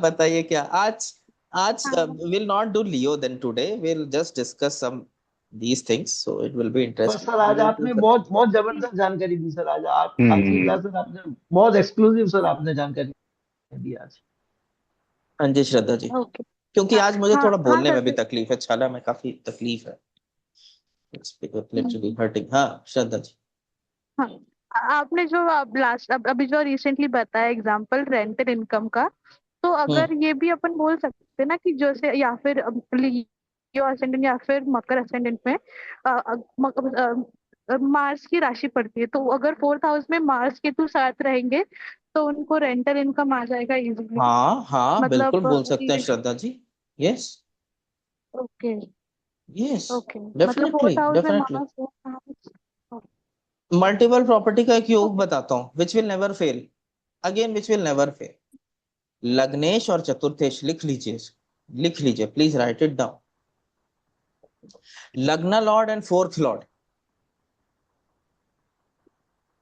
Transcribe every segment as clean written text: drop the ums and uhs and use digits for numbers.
बताइए क्या आज आज हाँ will not do Leo then today will just discuss some these things so it will be पर सर आज इंटरेस्टिंग। आपने बहुत बहुत जबरदस्त जानकारी दी सर। आज आप हम्म। आशीर्वाद सर, आपने बहुत एक्सक्लूसिव सर आपने जानकारी दी आज। हाँ जी श्रद्धा जी, ओके। क्योंकि आज मुझे हाँ थोड़ा हाँ बोलने सर। में भी तकलीफ है, छाला में काफी तकलीफ है, लिटरली हम्म, हर्टिंग। हाँ श्रद्धा जी। हाँ आपने जो अब लास्ट अभी जो रिसेंटली बताया एग्जांपल रेंटल इनकम का, तो हम्म। अगर ये भी अपन बोल सकते हैं ना कि जैसे या फिर लियो असेंडेंट या फिर मकर असेंडेंट में मार्स की राशि पड़ती है, तो अगर फोर्थ हाउस में मार्स केतु साथ रहेंगे तो उनको रेंटल इनकम आ जाएगा इजीली। हाँ हाँ बिल्कुल मतलब बोल सकते हैं Shraddha ji. Yes okay. Yes, okay मतलब डेफिनेटली फोर्थ हाउस में डेफिनेटली। मार्स है। मल्टीपल प्रॉपर्टी का एक योग ओके। बताता हूँ which will never fail, again which will never fail. लग्नेश और चतुर्थेश लिख लीजिए, लिख लीजिए प्लीज राइट इट डाउन। लग्न लॉर्ड एंड फोर्थ लॉर्ड,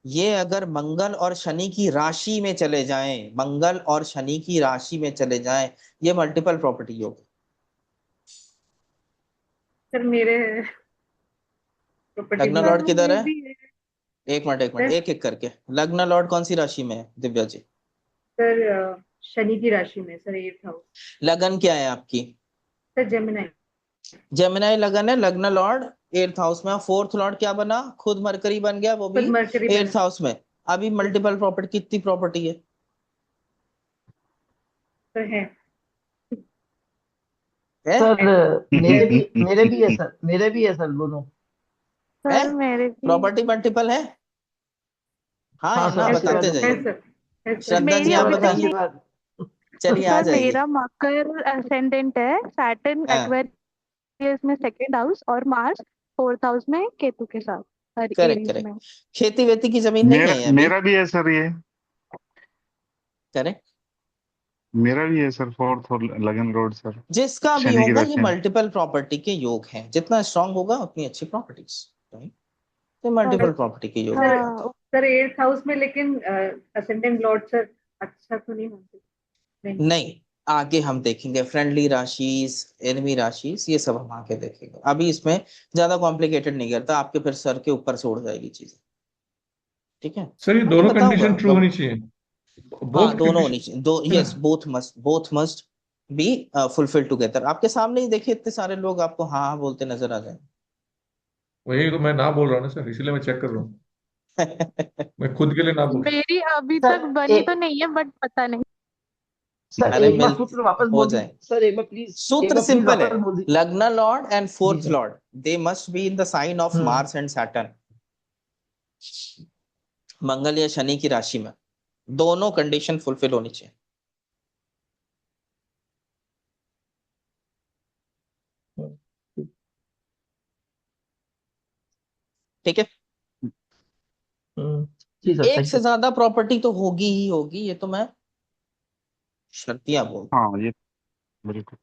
ये अगर मंगल और शनि की राशि में चले जाएं, मंगल और शनि की राशि में चले जाएं, ये मल्टीपल प्रॉपर्टी योग है। सर मेरे प्रॉपर्टी लग्न में लॉर्ड सर किधर ये है? भी है। एक मिनट एक मिनट, सर एक एक करके। लग्न लॉर्ड कौन सी राशि में है दिव्या जी? सर शनि की राशि में सर 8th हाउस। लगन क्या है आपकी? Sir Gemini. जेमिनाई लगन है, लग्न लॉर्ड एट्थ हाउस में। फोर्थ लॉर्ड क्या बना? खुद मरकरी बन गया, वो भी खुद मरकरी बन। एट्थ हाउस में। अभी मल्टीपल प्रॉपर्टी कितनी प्रॉपर्टी है? सर है। है सर है मेरे भी है सर, मेरे भी है सर दोनों। है सर मेरे भी प्रॉपर्टी मल्टीपल है? हाँ हाँ या सर ना है सर बताते आशीर्वाद है जाइए। सर है सर। श्रद्धा जी मेरी आप सर अभी बस तक बताइए। नहीं। आशीर्वाद। चलिए आ सर जाइए। मेरा मकर असेंडेंट है, सैटर्न हाँ एक्वेरियस में सेकंड हाउस और मार्स फोर्थ हाउस में केतु के साथ और करेक्ट एरीज में। करेक्ट। खेती वेती की जमीन नहीं मेरा है अभी? मेरा भी है सर ये। करेक्ट। मेरा भी है सर, फोर्थ और लगन रोड सर। जिसका भी शनि की होगा ये राशि में। मल्टीपल प्रॉपर्टी के योग हैं, जितना स्ट्रांग होगा उतनी अच्छी प्रॉपर्टीज, तो और मल्टीपल प्रॉपर्टी के योग सर बताता हाँ। हूँ। सर 8th हाउस में लेकिन असेंडेंट लॉर्ड सर अच्छा तो नहीं होते। नहीं। नहीं, आगे हम देखेंगे फ्रेंडली राशिस, एनिमी राशिस, ये सब हम आगे देखेंगे। अभी इसमें ज्यादा कॉम्प्लिकेटेड नहीं करता, आपके फिर सर के ऊपर से उड़ जाएगी चीजें। ठीक है, सर ये आपको दोनों पता होगा कंडीशन ट्रू मतलब। होनी चाहिए, हाँ बोथ दोनों होनी कंडीशन चाहिए, दो, है ना। Yes both must be fulfil together. आपके सामने ही देखिए इतने सारे लोग आपको हाँ हाँ बोलते नजर आ वही तो मैं ना बोल रहा हूँ ना सर, इसीलिए मैं चेक कर रहा हूँ। जाए। मैं खुद के लिए ना बोल रहा मेरी अभी तक सर बनी तो नहीं है बट पता नहीं। सर अरे एक बार मिल सूत्र वापस हो बोल जाए। दीजिए सर, एक बार प्लीज, एक सूत्र बार प्लीज सिंपल है, वापस बोल दीजिए। लग्न लॉर्ड एंड जी fourth sir. Lord they must be in the sign of hmm. Mars and Saturn, मंगल या शनि की राशि में। दोनों कंडीशन फुलफिल होनी चाहिए। ठीक है, हम्म। जी सर, एक थैंक से यू। ज्यादा प्रॉपर्टी तो होगी ही होगी, ये तो मैं शर्तियां बोल। हाँ ये बिल्कुल।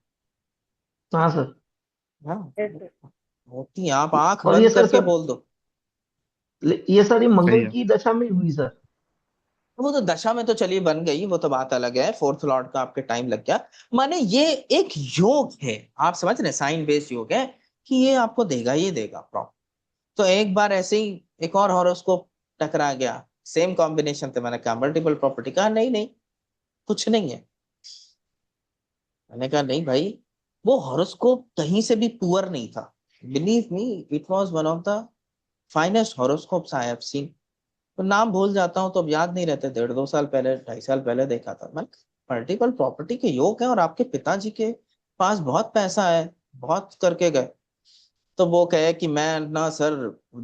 हाँ सर। हाँ है सर। होती हैं, आप आंख और ये बंद सर करके सर, बोल दो। ये सर ये सही मंगल है। की दशा में हुई सर। वो तो दशा में तो चलिए बन गई, वो तो बात अलग है, फोर्थ लॉर्ड का आपके टाइम लग गया। माने ये एक योग है, आप समझ रहे हैं, साइन बेस्ड योग है कि ये आपको देगा ही देगा प्रॉपर। तो एक बार ऐसे ही एक और हॉरोस्कोप टकरा गया, सेम कॉम्बिनेशन थे, मैंने कहा मल्टीपल प्रॉपर्टी, कहा नहीं नहीं कुछ नहीं है। मैंने कहा नहीं भाई, वो हॉरोस्कोप कहीं से भी पुअर नहीं था, believe me, it was one of the finest horoscopes I have seen. तो नाम भूल जाता हूँ तो अब याद नहीं रहते, 1.5 2 साल पहले 2.5 साल पहले देखा था मैं। मल्टीपल प्रॉपर्टी के योग है और आपके पिताजी के पास बहुत पैसा है, बहुत करके गए। तो वो कहे कि मैं ना सर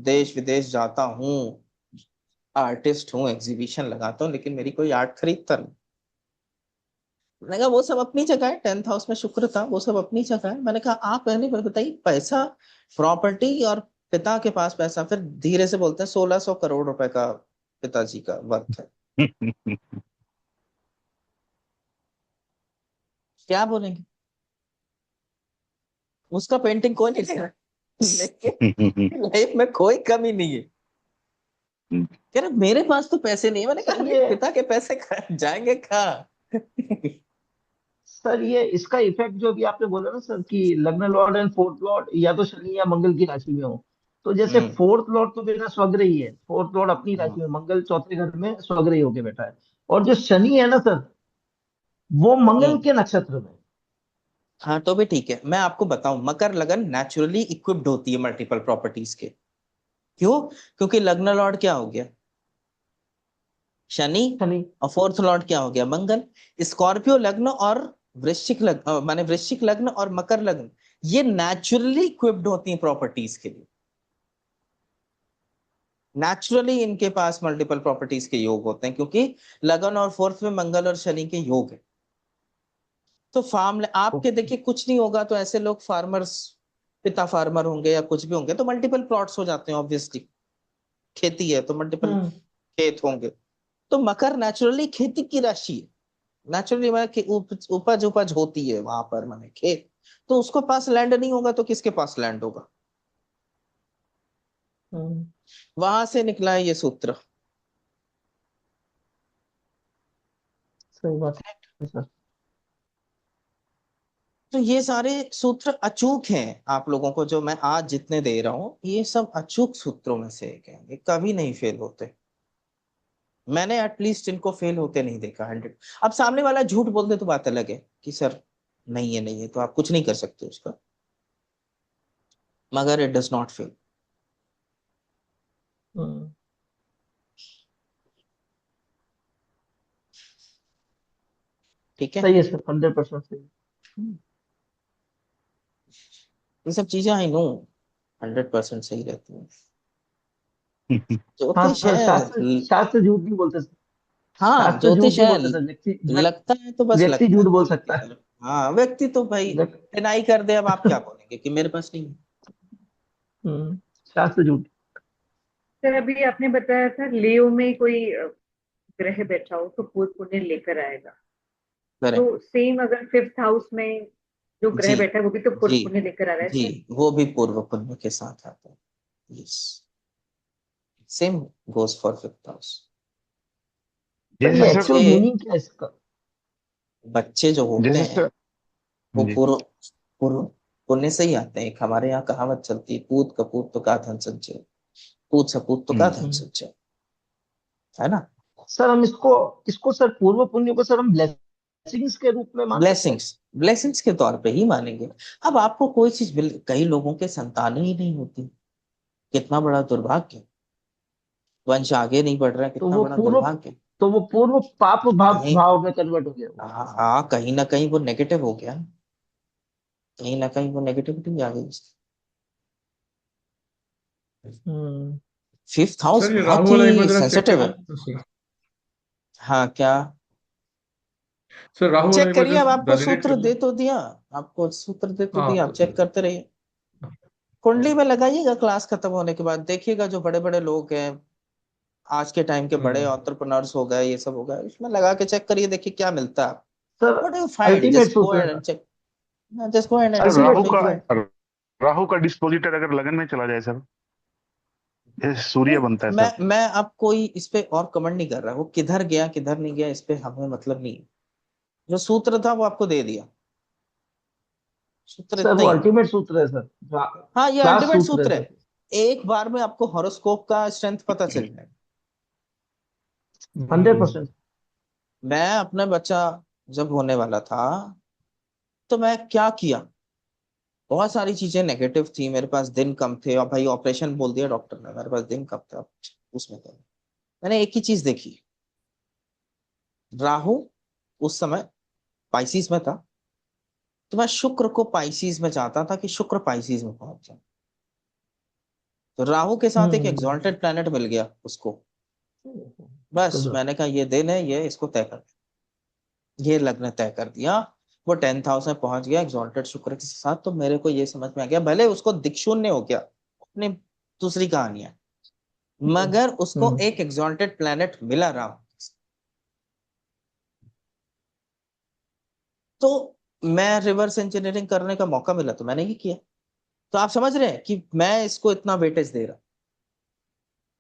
देश विदेश जाता हूँ, आर्टिस्ट हूँ, एग्जीबिशन लगाता हूँ, लेकिन मेरी कोई आर्ट खरीदता नहीं। मैंने कहा वो सब अपनी जगह है, 10th हाउस में शुक्र था, वो सब अपनी जगह है। मैंने कहा आप पहले बताइए, पैसा, प्रॉपर्टी और पिता के पास पैसा, फिर धीरे से बोलते हैं 1600 करोड़ रुपए का पिताजी का वर्थ है। क्या बोलेंगे? उसका पेंटिंग कोई नहीं ले रहा, लेकिन लाइफ में कोई कमी नहीं है। कह रहे मेरे पास तो पैसे नहीं है। मैंने कहा सर अरे ये पिता के पैसे जाएंगे कहाँ? सर ये इसका इफेक्ट जो भी आपने बोला ना सर कि लग्न लॉर्ड एंड फोर्थ लॉर्ड या तो शनि या मंगल की राशि में हो, तो जैसे हम्म फोर्थ लॉर्ड तो मेरा स्वग्रही है, फोर्थ लॉर्ड अपनी हम्म राशि में, मंगल चौथे घर में स्वग्रही होके बैठा है, और जो शनि है ना सर वो मंगल हम्म। के नक्षत्र में। हाँ तो भी ठीक है, मैं आपको बताऊं, मकर लगन नेचुरली इक्विप्ड होती है मल्टीपल प्रॉपर्टीज के। क्यों? क्योंकि लग्न लॉर्ड क्या हो गया? शनि। शनि। और फोर्थ लॉर्ड क्या हो गया? मंगल। स्कॉर्पियो लग्न और वृश्चिक लग्न माने वृश्चिक लग्न और मकर लग्न, ये नेचुरली इक्विप्ड होती हैं प्रॉपर्टीज के लिए। नेचुरली इनके पास मल्टीपल प्रॉपर्टीज के योग होते हैं, क्योंकि लगन और फोर्थ में मंगल और शनि के योग है। तो फार्म आपके ओके। देखिए कुछ नहीं होगा तो ऐसे लोग फार्मर्स, पिता फार्मर होंगे या कुछ भी होंगे तो मल्टीपल प्लॉट्स हो जाते हैं ऑब्वियसली। खेती है तो मल्टीपल हम्म खेत होंगे। तो मकर नेचुरली खेती की राशि है। नेचुरली माने उपज उपज होती है वहां पर, माने खेत। तो उसको पास लैंड नहीं होगा तो किसके पास लैंड होगा? हम्म, वहां से निकला है ये सूत्र। सही बात है सर। तो ये सारे सूत्र अचूक हैं, आप लोगों को जो मैं आज जितने दे रहा हूं ये सब अचूक सूत्रों में से एक है, ये कभी नहीं फेल होते। मैंने एटलीस्ट इनको फेल होते नहीं देखा 100। अब सामने वाला झूठ बोल दे तो बात अलग है कि सर नहीं है नहीं है, तो आप कुछ नहीं कर सकते उसका, मगर इट डज नॉट फेल। हम्म, ठीक है। सही है सर, 100% सही। ये सब चीजें आई नो 100% सही रहती हैं। हाँ ज्योतिष सर, है। शास्त्र शास्त्र झूठ नहीं बोलते सर। हाँ शास्त्र झूठ ज्योतिष नहीं है। बोलते सर, व्यक्ति लगता है तो बस व्यक्ति लगता है, झूठ बोल कोई व्यक्ति सकता है। कर। हाँ व्यक्ति तो भाई डिनाई कर दे, अब आप क्या बोलेंगे कि मेरे पास नहीं है। शास्त्र झूठ। सर अभी आपने बताया था लियो में कोई ग्रह बैठा हो तो पूर्ण पुण्य लेकर आएगा। करें। तो सेम अगर फिफ्थ हाउस में जो जी ग्रह बैठा है वो भी तो पूर्ण जी पुण्य लेकर आ रहा है जी, सर। वो भी पूर्व पुण्य के साथ आता है। Yes, same goes for fifth house. Sir जैसे ये सर एक्चुअल बच्चे, मीनिंग क्या है इसका? बच्चे जो होते जैसे हैं सर वो जी पूर्व पूर्व पुण्य से ही आते हैं। एक हमारे यहाँ कहावत चलती है, पूत कपूत तो का धन संचय, पूत सपूत तो का धन हम्म, संचय, है ना? सर हम इसको इसको सर पूर्व पुण्य को सर हम ब्लेसिंग्स के रूप में मान सकते हैं। ब्लेसिंग्स, ब्लेसिंग्स के तौर पे ही मानेंगे। अब आपको कोई चीज मिल, कई लोगों के संतानें ही नहीं होती, कितना बड़ा दुर्भाग्य। वंश आगे नहीं बढ़ रहा है, तो कितना वो बड़ा पूर्व दुर्भाग्य। तो वो पूर्व पाप भाव कहीं, भाव में कन्वर्ट हो गया वो। हाँ हाँ, कहीं ना कहीं वो नेगेटिव हो गया, कहीं ना कहीं वो नेगेटिविटी आ गई। हम्म फिफ्थ हाउस सर ये राहु बहुत वाला एक बार ही जरा चेक सेंसिटिव है। करना सर। हाँ क्या? सर राहु वाला चेक एक बार करिए, अब जस्ट आपको वैलिडेट सूत्र करना। दे तो दिया, आपको सूत्र दे तो हाँ दिया, आप चेक करते रहिए। कुंडली में लगाइएगा, क्लास खत्म होने के बाद देखिएगा जो बड़े बड़े लोग हैं आज के टाइम के, बड़े हम्म एंटरप्रेन्योर्स हो गए, ये सब हो गए, उसमें लगा के चेक करिए, देखिए क्या मिलता है। Sir what you find, ultimate just go सूत्र है ahead and sir. Check, just go ahead and sir see ultimate what Rahu you का सूत्र है। फाइंड। राहु का डिस्पोजिटर अगर लगन में चला जाए सर, जैसे सूर्य बनता है सर। मैं अब कोई इस पे और कमेंट नहीं कर रहा, वो किधर गया किधर नहीं गया इस पे हमें मतलब नहीं है। जो सूत्र था वो आपको दे दिया, सूत्र सर इतना वो ही है। अल्टीमेट सूत्र है सर, जो हाँ ये क्लास अल्टीमेट सूत्र है सूत्र सर। है। एक बार में आपको हॉरोस्कोप का स्ट्रेंथ पता चल जाएगा। 100%। मैं अपना बच्चा जब होने वाला था तो मैं क्या किया, बहुत सारी चीजें नेगेटिव थी, मेरे पास दिन कम थे, और भाई ऑपरेशन बोल दिया डॉक्टर ने, मेरे पास दिन कम था। उसमें तो मैंने एक ही चीज देखी, राहु उस समय पाइसिस में था, तो मैं शुक्र को पाइसिस में चाहता था कि शुक्र पाइसिस में पहुंच जाए। तो राहु के साथ एक हम्म एग्जॉल्टेड प्लैनेट मिल गया उसको। बस गजब। मैंने कहा ये दिन है, ये इसको तय कर, ये लग्न तय कर दिया। वो 10th हाउस में पहुंच गया एग्जॉल्टेड शुक्र के साथ। तो मेरे को ये समझ में आ गया, भले उसको दिक्शून्य हो गया, अपनी दूसरी कहानी है, हम्म मगर उसको हम्म एक एग्जॉल्टेड प्लैनेट मिला राहु। तो मैं रिवर्स इंजीनियरिंग करने का मौका मिला तो मैंने ही किया। तो आप समझ रहे हैं कि मैं इसको इतना वेटेज दे रहा।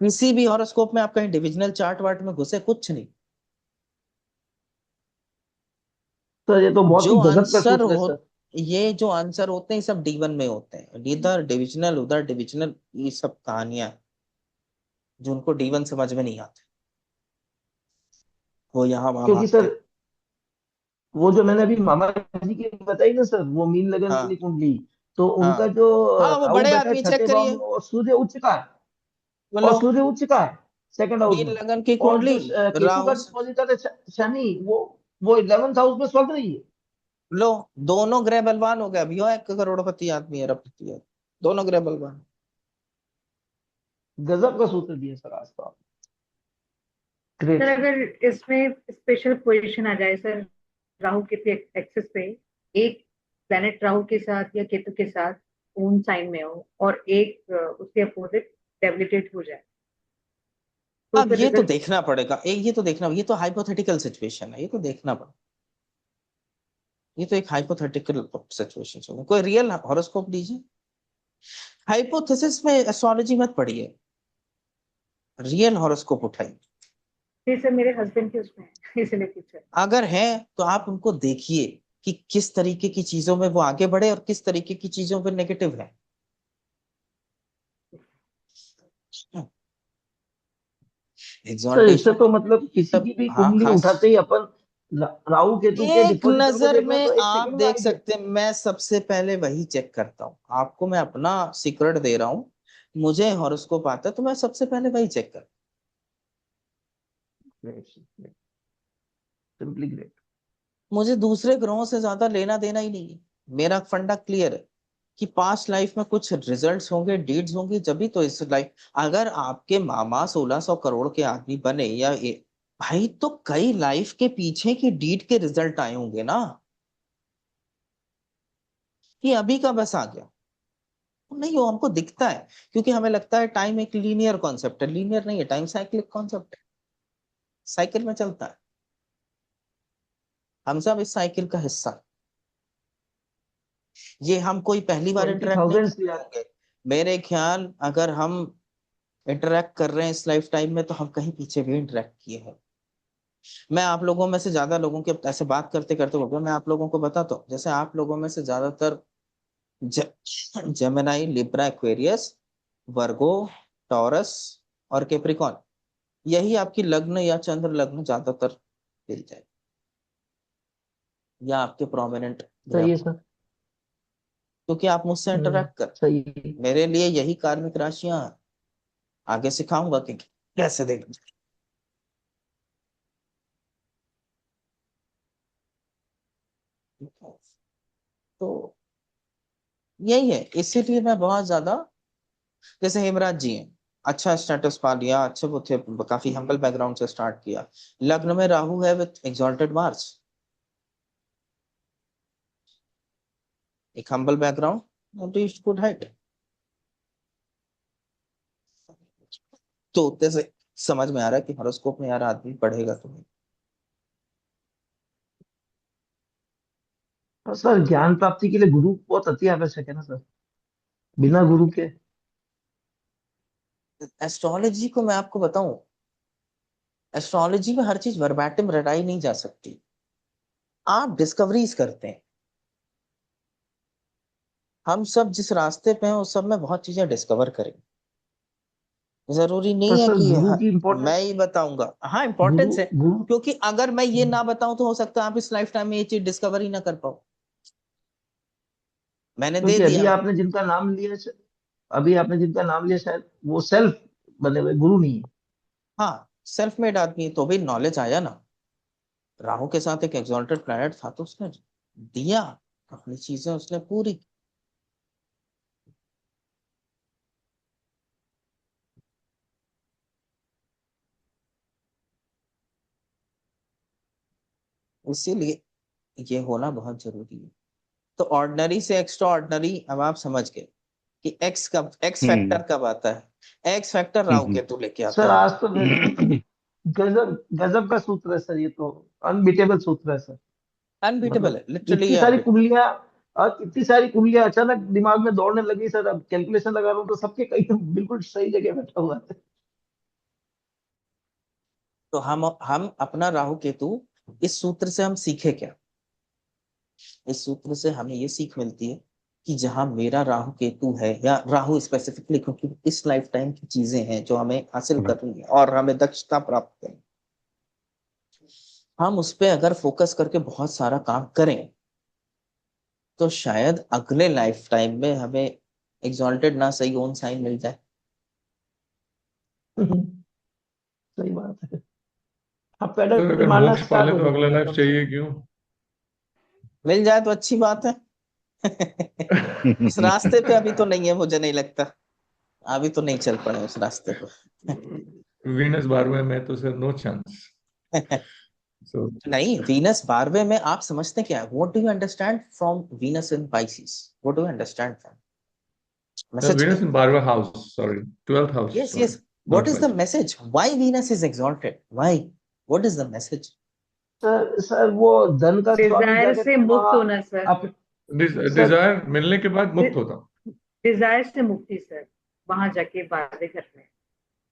किसी भी हॉरोस्कोप में आप कहीं डिविजनल चार्ट वार्ट में घुसे, कुछ नहीं। सर ये तो बहुत ही जो गजब का आंसर सूत्र है हो, सर। ये जो आंसर होते हैं सब D1 में होते हैं, इधर डिविजनल उधर डिविजनल, ये सब कहानियां हैं जो उनको D1 समझ में नहीं आते, वो यहाँ वहां क्योंकि भागते सर हैं। वो जो मैंने अभी मामा जी की बताई ना सर, वो मीन लगन वाली हाँ कुंडली, तो उनका हाँ जो हाँ, वो राहु बड़े बैठा है आदमी चेक छठे भाव करिए, में, और सूर्य उच्च का है। और बोलो। सूर्य उच्च का है सेकंड हाउस मीन में। लगन की और कुंडली, जो केतु का राहु, डिपॉजिटर है शनि, वो 11th हाउस में स्वग्न रही है। लो, दोनों ग्रह बलवान हो गए, अभी हो 1 करोड़पति आदमी, अरबपति है, दोनों ग्रह बलवान। गजब का सूत्र दिया सर आज तो आप। Sir great. अगर इसमें स्पेशल पोजीशन आ जाए सर, राहु केतु एक्सिस पे, एक प्लेनेट राहु के साथ या केतु के साथ ओन साइन में हो, और एक उसके अपोजिट डेबिलिटेट हो जाए, तो अब फिर ये तो रिजल्ट। देखना पड़ेगा, ये तो देखना, ये तो हाइपोथेटिकल सिचुएशन है, ये तो देखना पड़ेगा, ये तो एक हाइपोथेटिकल सिचुएशन है, कोई रियल हॉरोस्कोप दीजिए। हाइपोथेसिस में एस्ट्रोलॉजी मत पढ़िए, रियल हॉरोस्कोप उठाइए। जी सर, मेरे हस्बैंड के उसमें है इसलिए पूछा। अगर है तो आप उनको देखिए कि किस तरीके की चीजों में वो आगे बढ़े और किस तरीके की चीजों पर नेगेटिव है। सर इससे एग्जॉल्टेशन, तो मतलब किसी सब, की भी हाँ, कुंडली खास उठाते ही अपन राहु केतु के एक डिपॉजिटर को नजर देख रहे हैं में तो एक आप सेकंड में देख आगे देख। सकते हैं, मैं सबसे पहले वही चेक करता हूँ, आपको मैं अपना सीक्रेट दे रहा हूँ, मुझे हॉरोस्कोप आता है तो मैं सबसे पहले वही चेक करता ग्रेट, सिंपली ग्रेट। हूँ। मुझे दूसरे ग्रहों से ज्यादा लेना देना ही नहीं है, मेरा फंडा क्लियर है कि पास्ट लाइफ में कुछ रिजल्ट्स होंगे, डीड्स होंगी, जब भी तो इस लाइफ, अगर आपके मामा 1600 करोड़ के आदमी बने या भाई, तो कई लाइफ के पीछे की डीड के रिजल्ट आए होंगे ना, कि अभी का बस आ गया नहीं, वो हमको दिखता है, क्योंकि हमें लगता है टाइम एक लीनियर कॉन्सेप्ट है, लीनियर नहीं है, टाइम साइक्लिक कॉन्सेप्ट है, साइकिल में चलता है, हम सब इस साइकिल का हिस्सा हैं। ये हम कोई पहली बार ट्वेंटी इंटरेक्ट नहीं थाउजेंड कर से रहे होंगे, मेरे ख्याल अगर हम इंटरेक्ट कर रहे हैं इस लाइफ टाइम में तो हम कहीं पीछे भी इंटरेक्ट किए हैं। मैं आप लोगों में से ज्यादा लोगों के ऐसे बात करते करते हो गया, मैं आप लोगों को बताता हूँ, जैसे आप लोगों में से ज्यादातर जेमिनाई, लिब्रा, एक्वेरियस, वर्गो, टॉरस और कैप्रिकॉन, यही आपकी लग्न या चंद्र लग्न ज्यादातर मिल जाए, या आपके प्रोमिनेंट ग्रह, सही है सर। क्योंकि आप मुझसे इंटरेक्ट कर, सही है। मेरे लिए यही कार्मिक राशियां हैं। आगे सिखाऊंगा कि कैसे देखना। तो यही है, इसीलिए मैं बहुत ज्यादा, जैसे हेमराज जी हैं, अच्छा स्टेटस पा लिया, अच्छे वो थे, काफी हम्बल बैकग्राउंड से स्टार्ट किया, लग्न में राहु है विथ एग्जॉल्टेड मार्स, एक humble background, reached good height, तो उतने से समझ में आ रहा है कि हॉरोस्कोप में यार आदमी पढ़ेगा तो नहीं। और सर ज्ञान प्राप्ति के लिए गुरु बहुत अति आवश्यक है ना सर, बिना गुरु के। एस्ट्रोलॉजी को मैं आपको बताऊं, एस्ट्रोलॉजी में हर चीज वर्बैटिम रटाई नहीं जा सकती, आप डिस्कवरीज करते हैं, हम सब जिस रास्ते पे हैं उस सब में बहुत चीजें डिस्कवर करें, जरूरी पर नहीं है सर कि गुरु की इम्पोर्टेंस, मैं ही बताऊंगा, हाँ गुरु इंपॉर्टेंस है, गुरु क्योंकि अगर मैं ये ना बताऊं तो हो सकता है आप इस लाइफ टाइम में ये चीज डिस्कवर ही ना कर पाओ, मैंने दे क्योंकि दिया। अभी आपने जिनका नाम लिया शायद वो सेल्फ बने हुए गुरु नहीं है। हाँ, सेल्फ मेड आदमी है, तो भी नॉलेज आया ना, राहु के साथ एक एग्जॉल्टेड प्लैनेट था तो उसने दिया, अपनी चीजें उसने पूरी की। इसीलिए ये होना बहुत जरूरी है। तो ऑर्डिनरी से एक्स्ट्रा ऑर्डिनरी, अब आप समझ गए कि एक्स हम्म फैक्टर कब आता है, एक्स फैक्टर राहु हम्म केतु लेके आता सर है। आज तो गजब गजब का सूत्र है सर, ये तो अनबीटेबल सूत्र है सर। अनबीटेबल मतलब है, लिटरली इतनी सारी अनबीटेबल। कुंडलियां, और इतनी सारी कुंडलियां अचानक दिमाग में दौड़ने लगी सर, अब कैलकुलेशन लगा रहा हूँ तो सबके कहीं बिल्कुल सही जगह बैठा हुआ है। तो हम अपना राहु केतु, इस सूत्र से हम सीखे क्या, इस सूत्र से हमें ये सीख मिलती है कि जहां मेरा राहु केतु है, या राहु स्पेसिफिकली, क्योंकि इस लाइफ टाइम की चीजें हैं जो हमें हासिल करनी है और हमें दक्षता प्राप्त करनी है, हम उस पर अगर फोकस करके बहुत सारा काम करें तो शायद अगले लाइफ टाइम में हमें एग्जॉल्टेड ना सही ओन साइन मिल जाए। सही बात है। आप पैडल सर अगर मारना मोक्ष स्टार्ट पाले हो तो अगला जाएगा लाइफ कम से चाहिए कम। क्यों? मिल जाए तो अच्छी बात है। उस रास्ते पे अभी तो नहीं है, मुझे नहीं लगता अभी तो नहीं चल पड़े उस रास्ते वीनस 12वें में तो सर नो चांस। पे। सो नहीं, वीनस 12वें में आप समझते क्या है? What do you understand from Venus in Pisces? What do you understand from message Venus क्या? इन 12वें house, sorry 12th house, yes sorry yes, what not is the Pisces. Message? Why Venus is exalted? Why? What is the message? Sir वो धन का स्वामी क्या Dzire कहते से हैं मुक्त वहाँ होना सर। आप। सर डिजायर मिलने के बाद मुक्त होता हूँ। डिजायर से मुक्ति सर, वहां जाके बातें करने हैं।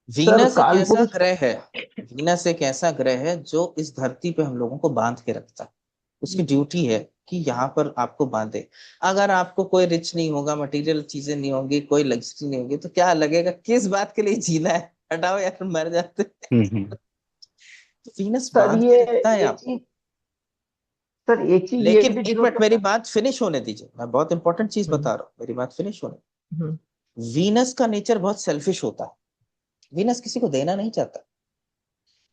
सर वीनस एक काल ऐसा पुरुष ग्रह है, वीनस एक ऐसा ग्रह है जो इस धरती पे हम लोगों को बांध के रखता है। उसकी ड्यूटी है कि यहाँ पर आपको बांधे। अगर आपको कोई रिच नहीं होगा, मटेरियल चीजें नहीं होंगी, कोई लग्जरी नहीं होगी, तो क्या लगेगा किस बात के लिए जीना है? हटाओ यार, मर जाते। तो वीनस सर बांध ये के रखता है एक आपको। चीज सर एक चीज ये लेकिन भी एक डिनोट मिनट, मेरी करता बात फिनिश होने दीजिए, मैं बहुत इंपॉर्टेंट चीज है। बता रहा हूँ, मेरी बात फिनिश होने। हम्म, वीनस का नेचर बहुत सेल्फिश होता है। वीनस किसी को देना नहीं चाहता।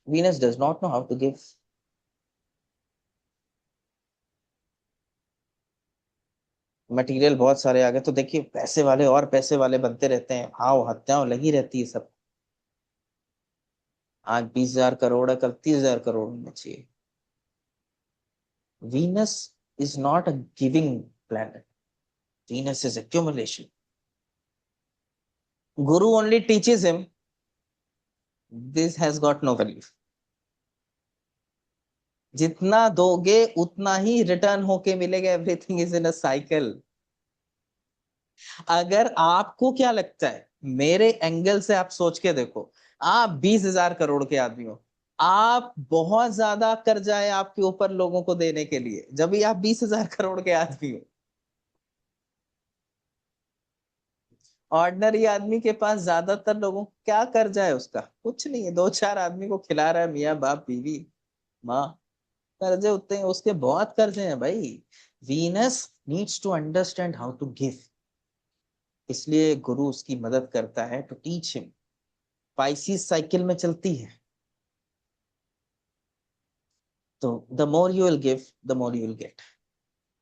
Venus does not know how to give. Material बहुत सारे आ गए तो देखिए, पैसे वाले और पैसे वाले बनते रहते हैं, भाव हत्याओं लगी रहती है सब। आज 20,000 करोड़ है, कल 30,000 करोड़ होना चाहिए। Venus is not a giving planet, Venus is accumulation. Guru only teaches him this has got no value. जितना दोगे उतना ही रिटर्न होके मिलेगा। Everything is in a cycle. अगर आपको क्या लगता है, मेरे एंगल से आप सोच के देखो, आप 20,000 करोड़ के आदमी हो, आप बहुत ज्यादा कर्जा है आपके ऊपर लोगों को देने के लिए, जब भी आप 20,000 करोड़ के आदमी हो। ऑर्डिनरी आदमी के पास ज्यादातर लोगों को क्या कर्जा है? उसका कुछ नहीं है, दो चार आदमी को खिला रहा है, मियाँ बाप बीवी माँ। कर्जे उतने हैं, उसके बहुत कर्जे हैं भाई। Venus needs to understand how to give, इसलिए गुरु उसकी मदद करता है to teach him. Pisces cycle में चलती है, तो the more you will give the more you will get.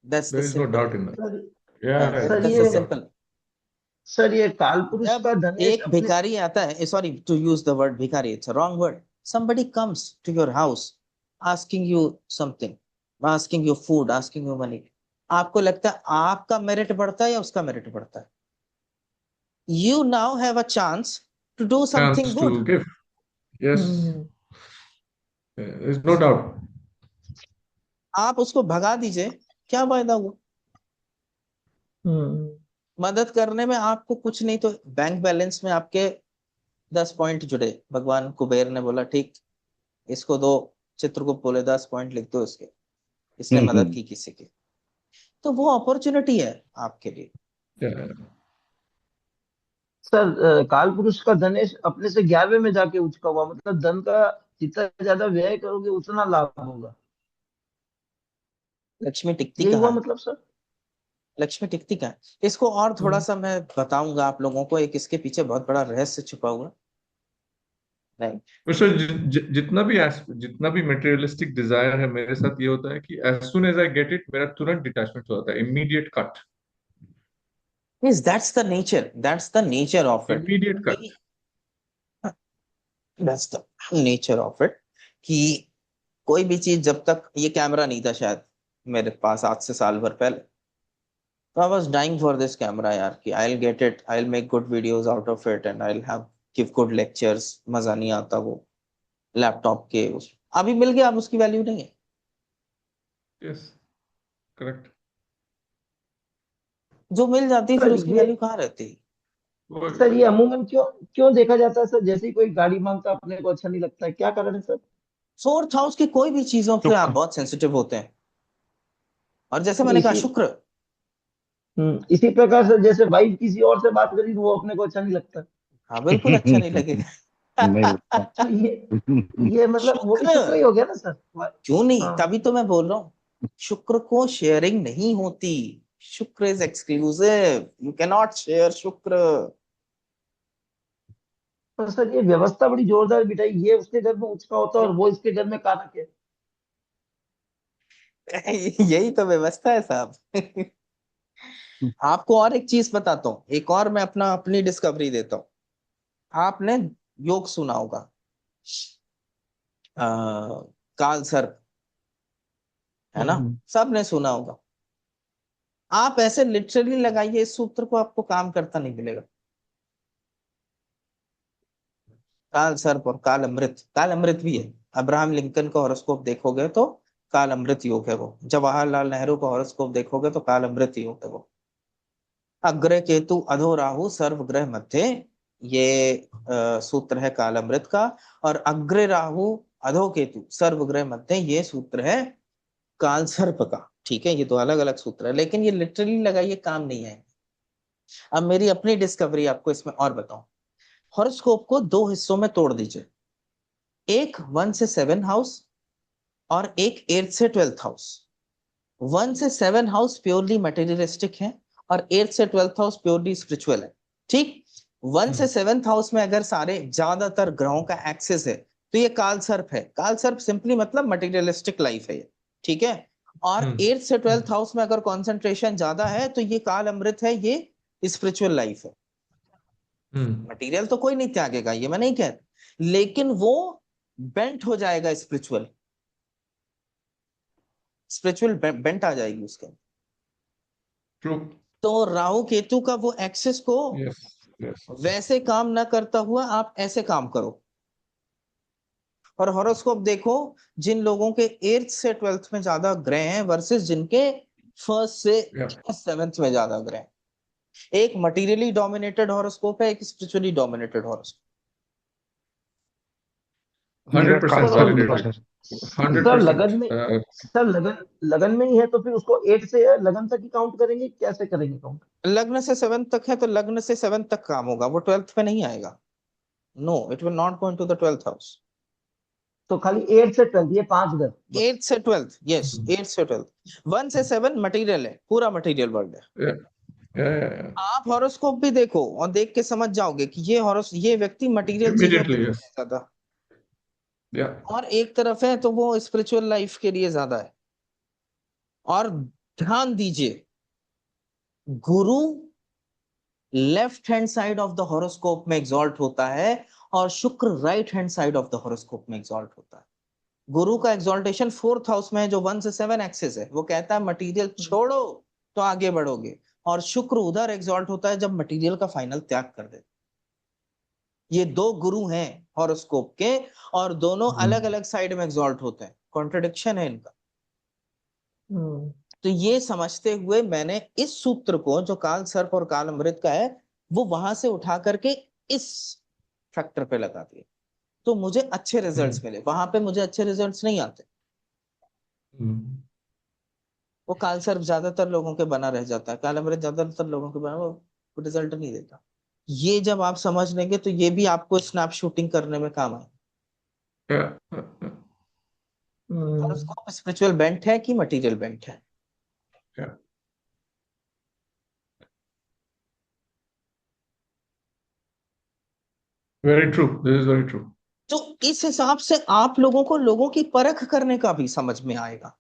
That's the there is no simple. Doubt in that. Sir या सर दैट्स नो द ये डाउट। सिंपल। सर ये काल पुरुष जब का धनेश एक अपने। भिखारी आता है, sorry to use the word भिखारी, it's a wrong word. somebody comes to your house asking you something, asking you food, asking you money, आपको लगता है आपका मेरिट बढ़ता है या उसका मेरिट बढ़ता है? You now have a chance to do something chance to good. Give, yes, hmm, there is no doubt. आप उसको भगा दीजिए, क्या फायदा हुआ? हम्म, मदद करने में आपको कुछ नहीं तो बैंक बैलेंस में आपके 10 पॉइंट जुड़े। भगवान कुबेर ने बोला ठीक, इसको दो, चित्रगुप्त बोले 10 पॉइंट लिख दो इसके, इसने मदद की किसी की, तो वो अपॉर्चुनिटी है आपके लिए। सर काल पुरुष का धनेश अपने से 11वें में जाके उचका हुआ, मतलब धन का जितना ज्यादा व्यय करोगे उतना लाभ होगा। लक्ष्मी टिकती यही हुआ कहाँ है? मतलब सर। लक्ष्मी टिकती कहाँ है? इसको और थोड़ा हम्म, सा मैं बताऊंगा आप लोगों को, एक इसके पीछे बहुत बड़ा रहस्य छुपा हुआ है। सर जितना भी मटेरियलिस्टिक डिजायर है मेरे साथ ये होता है कि as soon as I get it मेरा तुरंत डिटैचमेंट हो जाता है, immediate cut. Yes, that's the nature of it. Immediate cut. That's the nature of it कि कोई भी चीज, जब तक ये कैमरा नहीं था शायद मेरे पास आज से साल भर पहले, तो I was dying for this camera यार, कि I will get it, I will make good videos out of it and I will have give good lectures. मजा नहीं आता वो लैपटॉप के उस, अभी मिल गया, अब उसकी वैल्यू नहीं है। Yes, correct. जो मिल जाती है फिर सर उसकी ये वैल्यू कहाँ रहती है? सर ये अमूमन क्यों क्यों देखा जाता है सर, जैसे ही कोई गाड़ी मांगता है अपने को अच्छा नहीं लगता है, क्या कारण है सर? फोर्थ हाउस की कोई भी चीजों तो पे आप बहुत सेंसिटिव होते हैं। और जैसे मैंने कहा इसी शुक्र, इसी प्रकार से जैसे वाइफ किसी और से बात करी तो वो अपने को अच्छा नहीं लगता। हाँ बिल्कुल अच्छा नहीं नहीं लगेगा। लगता। तो ये मतलब वो भी शुक्र, शुक्र ही हो गया ना सर। क्यों नहीं, हाँ। तभी तो मैं बोल रहा हूँ शुक्र को शेयरिंग नहीं होती। शुक्र is exclusive, you can not share शुक्र। पर सर ये व्यवस्था बड़ी जोरदार बिठाई, ये उसके घर में उचका होता है और वो इसके घर में कानक है। यही तो व्यवस्था है साहब। आपको और एक चीज बताता हूँ, एक और मैं अपनी डिस्कवरी देता हूँ। आपने योग सुना होगा, काल सर्प, है ना, हम्म। सबने सुना होगा। आप ऐसे लिटरली लगाइए इस सूत्र को, आपको काम करता नहीं मिलेगा। काल सर्प और काल अमृत, काल अमृत भी है। अब्राहम लिंकन का हॉरोस्कोप देखोगे तो काल अमृत योग है वो। जवाहरलाल नेहरू का हॉरोस्कोप देखोगे तो काल अमृत योग है वो। अग्र केतु अधो राहु सर्व ग्रह मध्य, ये सूत्र है काल अमृत का। और अग्र राहु अधो केतु सर्व ग्रह मध्य, ये सूत्र है काल सर्प का। ठीक है, ये दो अलग अलग सूत्र है, लेकिन ये लिटरली लगाइए काम नहीं है। अब मेरी अपनी डिस्कवरी आपको इसमें और बताऊं। हॉरोस्कोप को दो हिस्सों में तोड़ दीजिए, एक 1 से 7 हाउस और एक 8 से 12th हाउस। 1 से 7 हाउस प्योरली मटेरियलिस्टिक है और 8 से 12th हाउस प्योरली स्पिरिचुअल है। ठीक, 1 से 7th हाउस में अगर सारे ज्यादातर ग्रहों का एक्सेस है तो ये काल सर्प है। काल सर्प सिंपली मतलब मटेरियलिस्टिक लाइफ है ये। ठीक है, और 8 से 12th हाउस में अगर कॉन्सेंट्रेशन ज्यादा है तो ये काल अमृत है, ये स्पिरिचुअल लाइफ है। मटेरियल तो कोई नहीं त्यागेगा, ये मैं नहीं कहता, लेकिन वो बेंट हो जाएगा स्पिरिचुअल, स्पिरिचुअल बेंट आ जाएगी उसके अंदर। ट्रू। तो राहु केतु का वो एक्सेस को यस, यस। वैसे काम ना करता हुआ आप ऐसे काम करो। और हॉरोस्कोप देखो, जिन लोगों के 8th से 12th में ज्यादा ग्रह हैं वर्सेस जिनके 1st से या 7th में ज्यादा ग्रह हैं। एक मटेरियली डोमिनेटेड हॉरोस्कोप है, एक स्पिरिचुअली डोमिनेटेड हॉरोस्कोप। 100% सर और वैलिडेटेड। सर लगन 100%। में सर लगन लगन में ही है तो फिर उसको 8 से लगन तक ही काउंट करेंगे, कैसे करेंगे काउंट? लग्न से 7th तक है तो लग्न से 7th तक काम होगा, वो 12th पे नहीं आएगा। No, it will not go into the 12th house. तो खाली 8 से 12 ये 5 घर बस। 8th से 12th, यस 8th से 12th। 1 से 7 मटेरियल है, पूरा मटेरियल वर्ल्ड है। आप हॉरोस्कोप भी देखो और देख के समझ जाओगे कि ये व्यक्ति मटेरियल चीजों के इमीडिएटली, लिए यस। है ज्यादा, या और एक तरफ है तो वो स्पिरिचुअल लाइफ के लिए ज्यादा है। और ध्यान दीजिए, गुरु left hand side of the horoscope में एग्जॉल्ट होता है और शुक्र right hand side of the horoscope में एग्जॉल्ट होता है। गुरु का एग्जॉल्टेशन 4th हाउस में है जो 1 से 7 एक्सेस है, वो कहता है मटेरियल छोड़ो तो आगे बढ़ोगे। और शुक्र उधर एग्जॉल्ट होता है जब मटेरियल का फाइनल त्याग कर दे। ये दो गुरु हैं हॉरोस्कोप के, और दोनों अलग अलग साइड में एग्जॉल्ट होते हैं, कॉन्ट्रडिक्शन है इनका। तो ये समझते हुए मैंने इस सूत्र को जो काल सर्प और काल अमृत का है वो वहां से उठा करके इस फैक्टर पे लगा दिया, तो मुझे अच्छे रिजल्ट्स मिले। वहां पे मुझे अच्छे रिजल्ट्स नहीं आते, वो काल सर्प ज्यादातर लोगों के बना रह जाता है, काल अमृत ज्यादातर लोगों के बना, वो रिजल्ट नहीं देता। ये जब आप समझ लेंगे तो ये भी आपको स्नैप शूटिंग करने में काम आए। हॉरोस्कोप स्पिरिचुअल बेंट है कि मटेरियल बेंट है। Very true, this is very true. तो इस हिसाब से आप लोगों को लोगों की परख करने का भी समझ में आएगा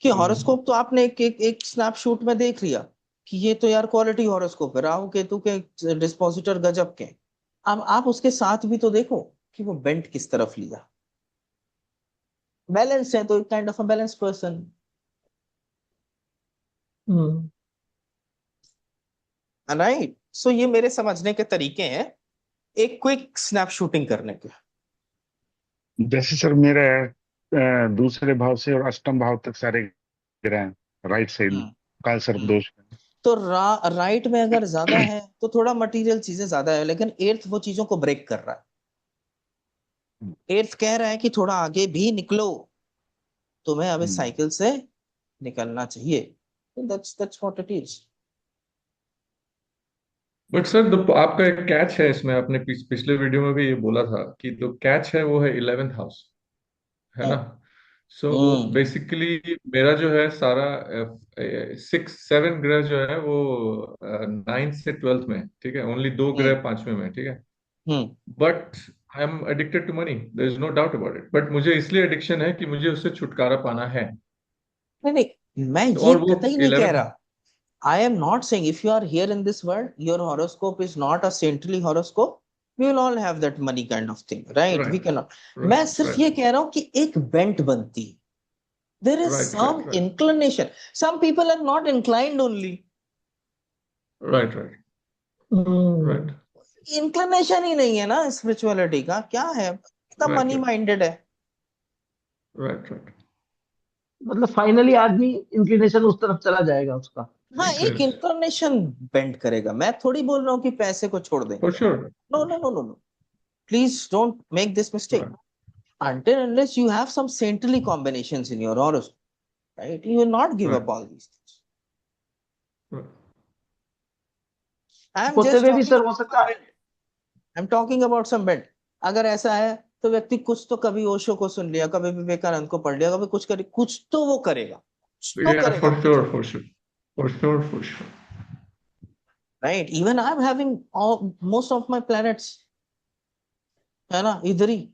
कि हॉरोस्कोप तो आपने एक स्नैपशॉट में देख लिया कि ये तो यार क्वालिटी हॉरोस्कोप है, राहु केतु के डिस्पोजिटर गजब के। अब आप उसके साथ भी तो देखो कि वो बेंट किस तरफ लिया। बैलेंस है तो एक kind of a balance person. Right, so ये मेरे समझने के तरीके हैं एक क्विक स्नैपशॉटिंग करने के। जैसे सर मेरा दूसरे भाव से और अष्टम भाव तक सारे ग्रह हैं, राइट साइड में काल सर्प दोष में। तो राइट में अगर ज्यादा है तो थोड़ा मटेरियल चीजें ज्यादा है, लेकिन 8th वो चीजों को ब्रेक कर रहा है। 8th कह रहा है कि थोड़ा आगे भी निकलो, तुम्हें अब इस साइकिल से निकलना चाहिए। That's what it is. But sir आपका एक कैच है इसमें, आपने पिछले वीडियो में भी ये बोला था कि जो कैच है वो है 11th हाउस, है ना? हम्म सो हम्म बेसिकली मेरा जो है सारा 6 7 ग्रह जो है वो 9th से 12th में है, ठीक है? ओनली 2 ग्रह हम्म 5वें में है, ठीक है? Hmm. But I am addicted to money, there is no doubt about it, but मुझे इसलिए एडिक्शन है कि मुझे उससे छुटकारा पाना है। नहीं नहीं, मैं तो ये और वो कतई नहीं कह 11th। रहा। I am not saying if you are here in this world, your horoscope is not a saintly horoscope. We will all have that money kind of thing, right? We right cannot. मैं right सिर्फ ये right कह रहा हूँ कि एक bent बनती है. There is right some right right inclination. Some people are not inclined only. Right right hmm. Right Inclination ही नहीं है ना स्पिरिचुअलिटी का, क्या है? इतना राइट मनी राइट माइंडेड है. राइट राइट मतलब फाइनली आदमी इंक्लिनेशन उस तरफ चला जाएगा उसका। हाँ, एक एग्जैक्ट इंक्लिनेशन बेंड करेगा. मैं थोड़ी बोल रहा हूँ कि पैसे को छोड़ देंगे. For sure. No no no no no. Please don't make this mistake. Right Until unless you have some saintly combinations in your horoscope, right? You will not give up right all these things. I am होते just हुए भी talking sir हो about सकता some है। bent. I'm talking about some bent. अगर ऐसा है तो व्यक्ति कुछ तो कभी ओशो को सुन लिया, कभी विवेकानंद को पढ़ लिया, कभी कुछ करे, कुछ तो वो करेगा, कुछ तो या करेगा फॉर अपने श्योर जीवन. For sure for sure for sure. Right? Even I'm having most of my planets, है ना, इधर ही.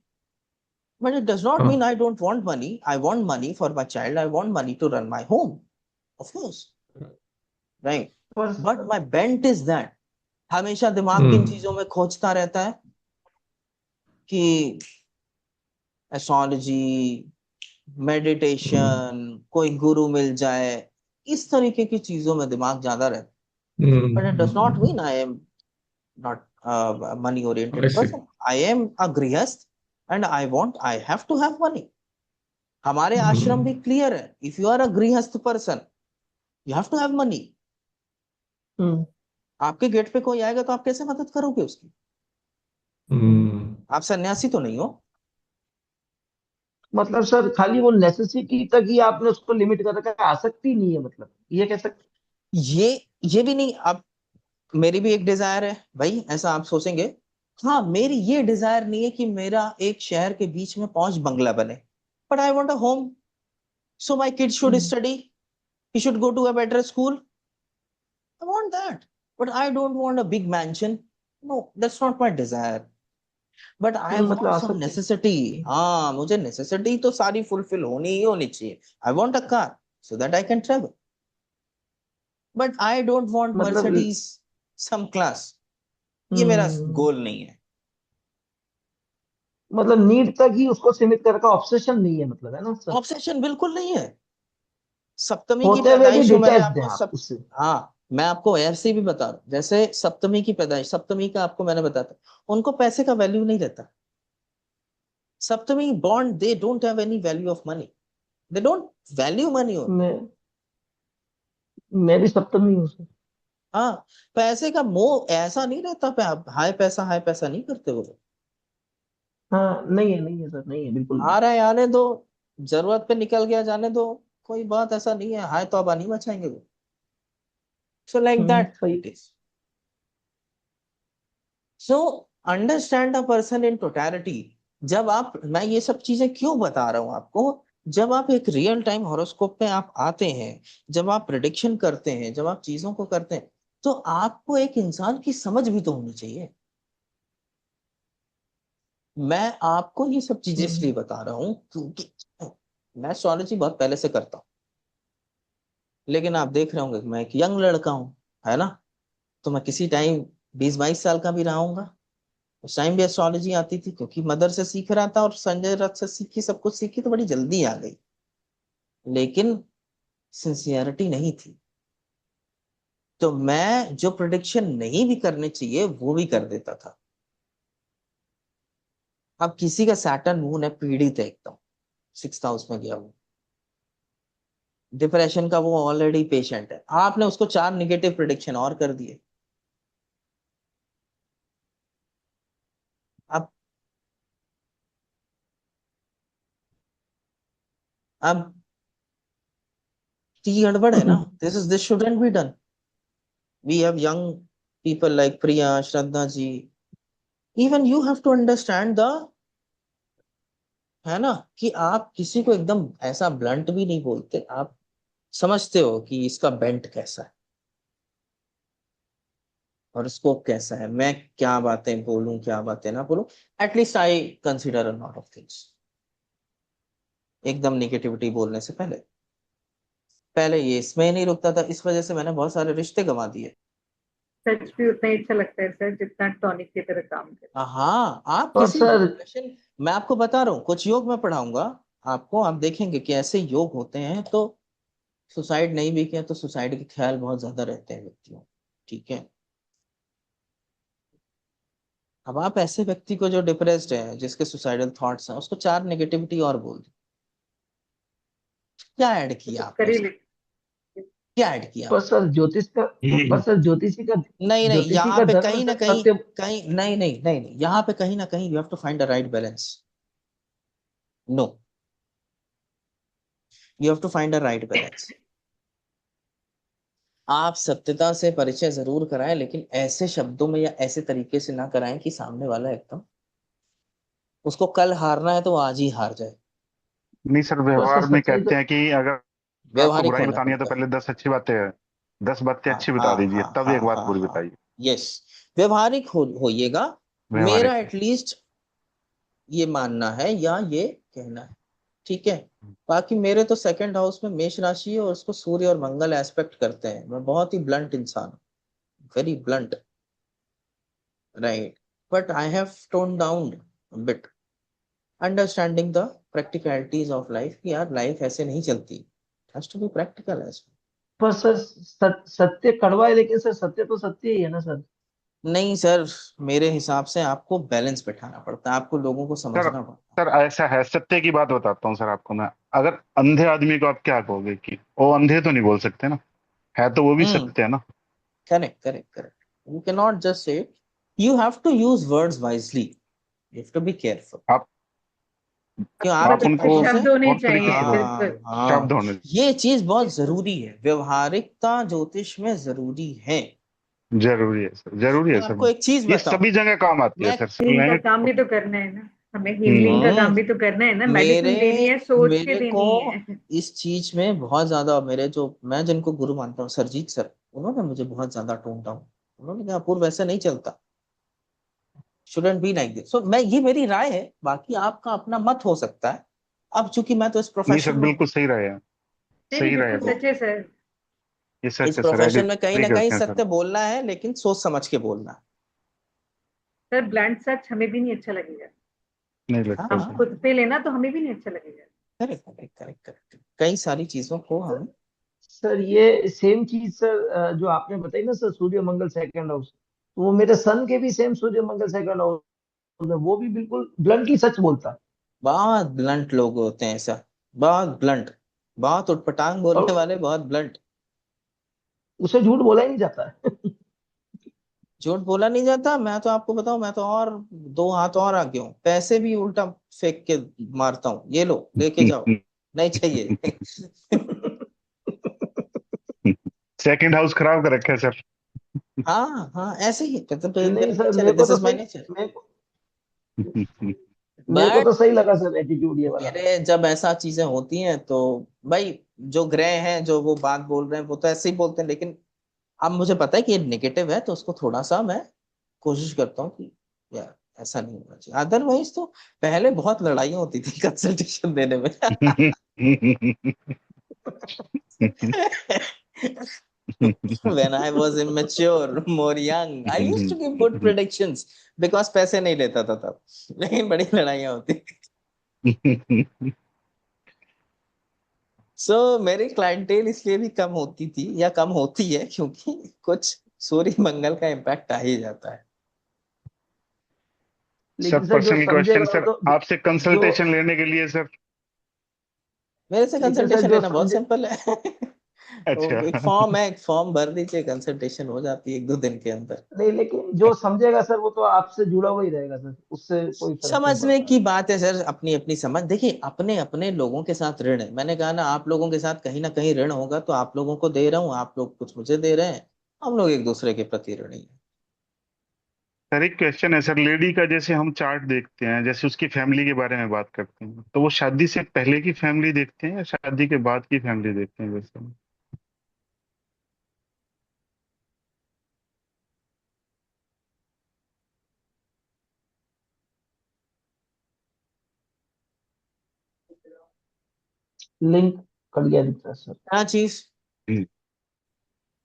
But it does not mean हाँ I don't want money. I want money for my child. I want money to run my home, of course. Right? पर But my bent is that हमेशा दिमाग किन हम्म चीजों में खोजता रहता है कि एस्ट्रोलॉजी, मेडिटेशन, कोई गुरु मिल जाए, इस तरीके की चीजों में दिमाग ज्यादा रहता है. But it does not mean I am not money I oriented see. Person. I am a गृहस्थ and I have to have money. हमारे आश्रम भी क्लियर है. इफ यू आर अ गृहस्थ person, you have to have money. Hmm, आपके gate पे कोई आएगा तो आप कैसे मदद करोगे उसकी? आप सन्यासी तो नहीं हो. मतलब सर खाली वो नेसेसिटी तक ही आपने उसको लिमिट कर रखा है, आसक्ति नहीं है, मतलब ये कह सकते। ये ये भी नहीं. अब मेरी भी एक डिजायर है भाई, ऐसा आप सोचेंगे. हाँ, मेरी ये डिजायर नहीं है कि मेरा एक शहर के बीच में 5 बंगला बने. But I want a home, so my kid should hmm, study, he should go to a better school. I want that. But I don't want a big mansion. No, that's not my desire. But I मतलब want सम आसक्ति। Necessity. हाँ, मुझे necessity तो सारी fulfil होनी ही होनी चाहिए. आई want a car so that I can travel. But I don't want मतलब मर्सिडीज सम क्लास. ये मेरा हम्म, गोल नहीं है. मतलब नीड तक ही उसको सीमित कर रखा, ऑब्सेशन नहीं है, मतलब है ना सर। ऑब्सेशन बिल्कुल नहीं है. सप्तमी की होते हुए भी पैदाइश जो मैंने डिटैच्ड आपको हैं आप सब. उससे। हाँ, मैं आपको ऐसे भी बता रहा हूँ. जैसे सप्तमी की पैदाइश, सप्तमी का आपको मैंने बताया था, उनको पैसे का वैल्यू नहीं रहता. सप्तमी bond, they don't have any value of money. They don't value money. मैं भी सप्तमी हूँ सर। हाँ, पैसे का मोह ऐसा नहीं रहता पे. आप हाई पैसा नहीं करते वो लोग. हाँ, नहीं है सर, नहीं है, बिल्कुल नहीं। आ रहा है आने दो, जरूरत पे निकल गया जाने दो. कोई बात ऐसा नहीं है. हाय तौबा नहीं मचाएंगे वो. सो लाइक दैट सही। It is. So understand a person in totality. जब आप, मैं ये सब चीजें क्यों बता रहा हूं आपको, जब आप एक रियल टाइम हॉरोस्कोप पे आप आते हैं, जब आप प्रिडिक्शन करते हैं, जब आप चीजों को करते हैं, तो आपको एक इंसान की समझ भी तो होनी चाहिए. मैं आपको ये सब चीजें इसलिए हम्म, बता रहा हूँ क्योंकि मैं एस्ट्रोलॉजी बहुत पहले से करता हूँ. लेकिन आप देख रहे होंगे कि मैं एक यंग लड़का हूँ, है ना. तो मैं किसी टाइम 20 22 साल का भी रहा हूँगा. उस टाइम भी एस्ट्रोलॉजी आती थी क्योंकि मदर से सीख रहा था, और संजय रथ से सीखी, सब कुछ सीखी तो बड़ी जल्दी आ गई. लेकिन सिंसियरिटी नहीं थी. तो मैं जो प्रिडिक्शन नहीं भी करने चाहिए वो भी कर देता था. अब किसी का सैटर्न मून है, पीड़ित है एकदम, 6th हाउस में गया वो, डिप्रेशन का, वो ऑलरेडी पेशेंट है, आपने उसको 4 नेगेटिव प्रिडिक्शन और कर दिए. अब अब ये गड़बड़ है ना, this shouldn't be done. We have young people like Priya, Shraddha ji, even you have to understand the, है ना, कि आप किसी को एकदम ऐसा ब्लंट भी नहीं बोलते, आप समझते हो कि इसका बेंट कैसा है और स्कोप कैसा है, मैं क्या बातें बोलूं क्या बातें ना बोलूं। At least I consider a lot of things एकदम निगेटिविटी बोलने से पहले। पहले ये इसमें नहीं रुकता था, इस वजह से मैंने बहुत सारे रिश्ते गंवा दिए। सच भी उतना ही अच्छा लगता है सर जितना टॉनिक की तरह काम करता हाँ, आप पर किसी सर डिप्रेशन, मैं आपको बता रहा हूँ कुछ योग मैं पढ़ाऊंगा आपको, आप देखेंगे कि ऐसे योग होते हैं तो सुसाइड नहीं भी किया तो सुसाइड के ख्याल बहुत ज्यादा रहते हैं व्यक्तियों, ठीक है। अब आप ऐसे व्यक्ति को जो डिप्रेस्ड है, जिसके सुसाइडल थॉट्स हैं, उसको 4 नेगेटिविटी और बोल दी, क्या ऐड है। किया कुछ आपने कर ही उसमें, लेते क्या ऐड किया पर आपने? सर पर सर नहीं नहीं, ज्योतिषी यहाँ का पे धर्म कहीं ना सर कहीं, सत्य। कहीं नहीं नहीं नहीं नहीं, यहाँ पे कहीं ना कहीं you have to find the right balance. No, you have to find the right balance. आप सत्यता से परिचय जरूर कराएं, लेकिन ऐसे शब्दों में या ऐसे तरीके से ना कराएं कि सामने वाला एकदम, उसको कल हारना है तो वो आज ही हार जाए। नहीं सर, पर सर व्यवहार में सच्चाई कहते तो हैं कि अगर आपको व्यवहारिक बुराई होना बतानी है तो पड़ता है। पहले 10 अच्छी बातें हैं, 10 बातें हाँ अच्छी हाँ बता दीजिए, हाँ तब हाँ एक बात हाँ बुरी हाँ, बताइए। यस, व्यवहारिक होइएगा। मेरा व्यवहारिक। एटलीस्ट ये मानना है या ये कहना है, ठीक है। बाकी मेरे तो सेकंड हाउस में मेष राशि है और उसको सूर्य और मंगल एस्पेक्ट करते हैं। मैं बहुत ही ब्लंट इंसान हूँ, very blunt, right, but I have tone down bit, understanding the practicalities of life, कि यार लाइफ ऐसे नहीं चलती, has to be practical edge. पर सर सत्य कड़वा है, लेकिन सर सत्य तो सत्य ही है ना सर। नहीं सर, मेरे हिसाब से आपको बैलेंस बैठाना पड़ता है, आपको लोगों को सर समझना पड़ता है। सर ऐसा है, सत्य की बात बताता हूँ सर आपको मैं। अगर अंधे आदमी को आप क्या कहोगे कि वो अंधे तो नहीं बोल सकते ना, है तो वो भी हम्म, सत्य है ना। Correct correct correct, you can not just say, you have to use words wisely, you have to be careful. आप क्यों आप आपके मतलब उनको मुंह से, शब्द होने और तरीके चाहिए से बोलो, सिर्फ। हाँ हाँ, शब्द होने ये चीज बहुत जरूरी है, व्यवहारिकता ज्योतिष में जरूरी है। जरूरी है मैं सर। आपको एक चीज ये बताऊं, सभी जगह काम आती है मैं, सर, हीलिंग का मैंने। काम भी तो करना है ना, हमें हीलिंग का हम्म। काम भी तो करना है ना, मेरे मेडिसिन देनी है सोच के मेरे को देनी है। इस चीज में बहुत ज्यादा, मेरे जो मैं जिनको गुरु मानता हूँ, सरजीत सर, उन्होंने मुझे बहुत ज्यादा टोन डाउन, उन्होंने कहा अपूर्व ऐसा नहीं चलता, शुडंट बी लाइक दिस। सो मैं, ये मेरी राय है, बाकी आपका अपना मत हो सकता है। अब चूंकि मैं तो इस नहीं प्रोफेशन सर, में हूँ, बिल्कुल सही रहे हैं। नहीं नहीं सही रहे बिल्कुल वो। सच है सर। ये इस सच है सर, प्रोफेशन में कहीं एग्री ना कहीं करते हैं सर। सत्य बोलना है, लेकिन सोच समझ के बोलना है। सर ब्लैंड सच हमें भी नहीं अच्छा लगेगा, नहीं हाँ लगता हम सर। खुद पे लेना तो हमें भी नहीं अच्छा लगेगा। करेक्ट करेक्ट करेक्ट करेक्ट, कई सारी चीजों को सर हम, सर ये सेम चीज सर जो आपने बताई ना सर, सूर्य मंगल सेकंड हाउस, तो वो मेरे सन के भी सेम सूर्य मंगल सेकंड हाउस है, वो भी बिल्कुल ब्लंटली सच बोलता है। बहुत ब्लंट लोग होते हैं ऐसा, बहुत ब्लंट, बहुत उटपटांग बोलने और वाले, बहुत ब्लंट। उसे झूठ बोला ही नहीं जाता है। झूठ बोला नहीं जाता, मैं तो आपको बताऊं, मैं तो और 2 हाथ और आगे हूँ, पैसे भी उल्टा फेंक के मारता हूँ, ये लो लेके जाओ, नहीं चाहिए। सेकंड हाउस खराब कर रखा है सर। हाँ हाँ, ऐसे ही मतलब, नहीं मेरा सर नेचर है, दिस इज माय नेचर। मेरे को बट तो सही लगा सर एटीट्यूड ये वाला। मेरे जब ऐसा चीजें होती हैं तो भाई, जो ग्रह हैं जो वो बात बोल रहे हैं वो तो ऐसे ही बोलते हैं, लेकिन अब मुझे पता है कि ये नेगेटिव है, तो उसको थोड़ा सा मैं कोशिश करता हूँ कि यार ऐसा नहीं होना चाहिए, अदरवाइज तो पहले बहुत लड़ाइयाँ होती थी कंसल्टेशन देने में। When I was immature, more young, I used to give good predictions because पैसे नहीं लेता था तब, लेकिन बड़ी लड़ाइयाँ होती। मेरी क्लाइंटेल इसलिए भी कम होती थी या कम होती है क्योंकि कुछ सूर्य मंगल का इम्पैक्ट आ ही जाता है। सर लेकिन सर जो पर्सनल क्वेश्चन समझेगा वो सर, तो आपसे जो कंसल्टेशन लेने के लिए सर। मेरे से लेकिन सर कंसल्टेशन जो लेना बहुत समझे सिंपल है। तो एक अच्छा। फॉर्म है, एक फॉर्म भर दीजिए, कंसल्टेशन हो जाती है 1-2 दिन के अंदर। नहीं, लेकिन जो समझेगा सर वो तो आपसे जुड़ा हुआ ही रहेगा सर, उससे कोई फर्क नहीं समझने पड़ता की है। बात है सर, अपनी अपनी समझ। देखिए अपने अपने लोगों के साथ ऋण है, मैंने कहा ना, आप लोगों के साथ कहीं ना कहीं ऋण होगा, तो आप लोगों को दे रहा हूँ, आप लोग कुछ मुझे दे रहे हैं, हम लोग एक दूसरे के प्रति ऋणी हैं। सर एक क्वेश्चन है सर, लेडी का जैसे हम चार्ट देखते हैं, जैसे उसकी फैमिली के बारे में बात करते हैं, तो वो शादी से पहले की फैमिली देखते हैं या शादी के बाद की फैमिली देखते हैं जैसे? लिंक कट गया दिखता है सर। क्या चीज? हम्म।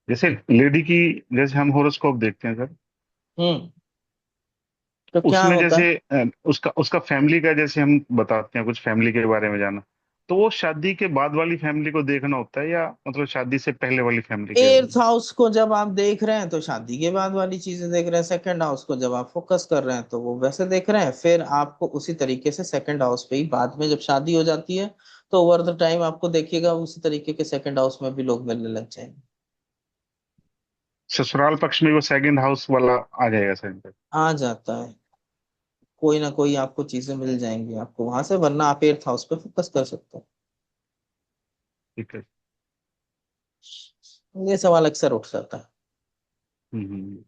जैसे लेडी की, जैसे हम होरोस्कोप देखते हैं सर, हम्म। तो क्या उसमें होता है? जैसे उसका उसका फैमिली का जैसे हम बताते हैं कुछ फैमिली के बारे में जाना, तो वो शादी के बाद वाली फैमिली को देखना होता है या मतलब शादी से पहले वाली फैमिली के? 8th हाउस को जब आप देख रहे हैं तो शादी के बाद वाली चीजें देख रहे हैं, 2nd हाउस को जब आप फोकस कर रहे हैं तो वो वैसे देख रहे हैं, फिर आपको उसी तरीके से 2nd हाउस पे ही बाद में जब शादी हो जाती है, तो ओवर द टाइम आपको देखिएगा उसी तरीके के 2nd हाउस में भी लोग मिलने लग जाएंगे। ससुराल पक्ष में वो सेकंड हाउस वाला आ जाएगा सर? आ जाता है, कोई ना कोई आपको चीजें मिल जाएंगी आपको वहां से, वरना आप 8th हाउस पे फोकस कर सकते ठीक है। हो। ये सवाल अक्सर उठ जाता है। हम्म।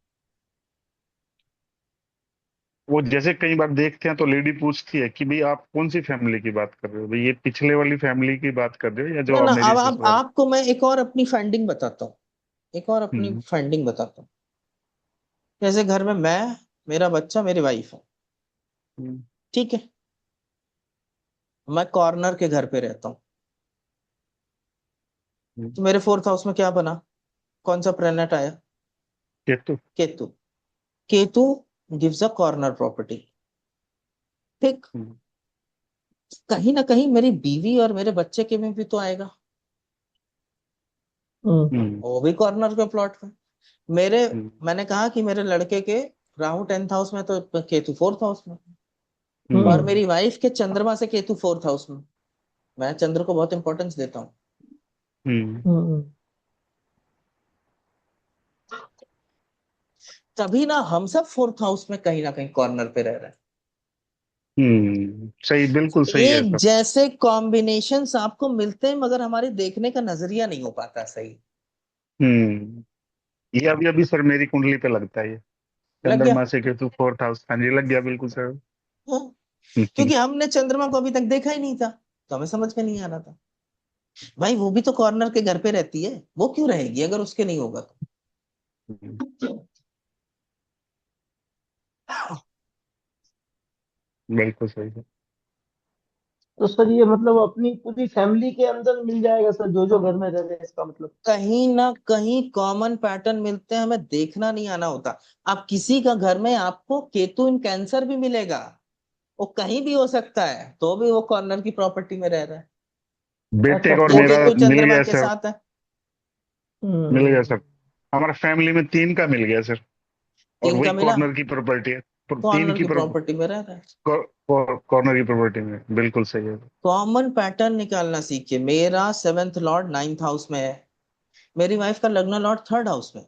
वो जैसे कई बार देखते हैं तो लेडी पूछती है कि भाई आप कौन सी फैमिली की बात कर रहे हो, भाई ये पिछले वाली फैमिली की बात कर रहे हो या जो ना आप ना, मेरी अब ससुराल? आपको मैं एक और अपनी फाइंडिंग बताता हूँ, एक और अपनी हम्म। फाइंडिंग बताता हूँ। जैसे घर में मैं, मेरा बच्चा, मेरी वाइफ है, हम्म। ठीक है, मैं कॉर्नर के घर पे रहता हूँ, हम्म। तो मेरे 4th हाउस में क्या बना? कौन सा प्लेनेट आया? Ketu. Ketu. Ketu gives a corner property, ठीक। हम्म। कहीं ना कहीं मेरी बीवी और मेरे बच्चे के में भी तो आएगा, हम्म हम्म। वो भी कॉर्नर के प्लॉट पे। मेरे, हम्म। मैंने कहा कि मेरे लड़के के राहु 10th हाउस में, तो केतु 4th हाउस में, और हम्म। हम्म मेरी वाइफ के चंद्रमा से केतु 4th हाउस में। मैं चंद्र को बहुत इंपॉर्टेंस देता हूँ। हम्म। हम्म। तभी ना हम सब 4th हाउस में कहीं ना कहीं कॉर्नर पे रह रहे सही, बिल्कुल हैं। सही है एक सर। जैसे कॉम्बिनेशंस आपको मिलते हैं, मगर हमारे देखने का नजरिया नहीं हो पाता सही। हम्म। ये अभी अभी सर मेरी कुंडली पे लगता है ये, लग गया? चंद्रमा से केतु 4th हाउस, हाँ जी लग गया बिल्कुल सर। हाँ। क्योंकि हमने चंद्रमा को अभी तक देखा ही नहीं था, तो हमें समझ में नहीं आ रहा था। भाई वो भी तो कॉर्नर के घर पे रहती है, वो क्यों रहेगी अगर उसके नहीं होगा तो? बिल्कुल सही है। तो सर ये मतलब अपनी पूरी फैमिली के अंदर मिल जाएगा सर, जो जो घर में रह रहे हैं, इसका मतलब? कहीं ना कहीं कॉमन पैटर्न मिलते हैं, हमें देखना नहीं आना होता। अब किसी का घर में आपको केतु इन कैंसर भी मिलेगा, वो कहीं भी हो सकता है, तो भी वो कॉर्नर की प्रॉपर्टी में रह रहा है। बेटे अच्छा का और वो फोर्थ। मेरा केतु मिल चंद्रमा गया के सर। साथ है। मिल गया सर। हम्म। हमारा फैमिली में 3 का मिल गया सर। और 3 वही का मिला, कॉर्नर की प्रॉपर्टी है। तीन कॉर्नर की की प्रॉपर्टी में रह रहा है। कॉर्नर की प्रॉपर्टी में, बिल्कुल सही है। कॉमन पैटर्न निकालना सीखिए। मेरा 7th लॉर्ड 9th हाउस में है, मेरी वाइफ का लग्न लॉर्ड 3rd हाउस में।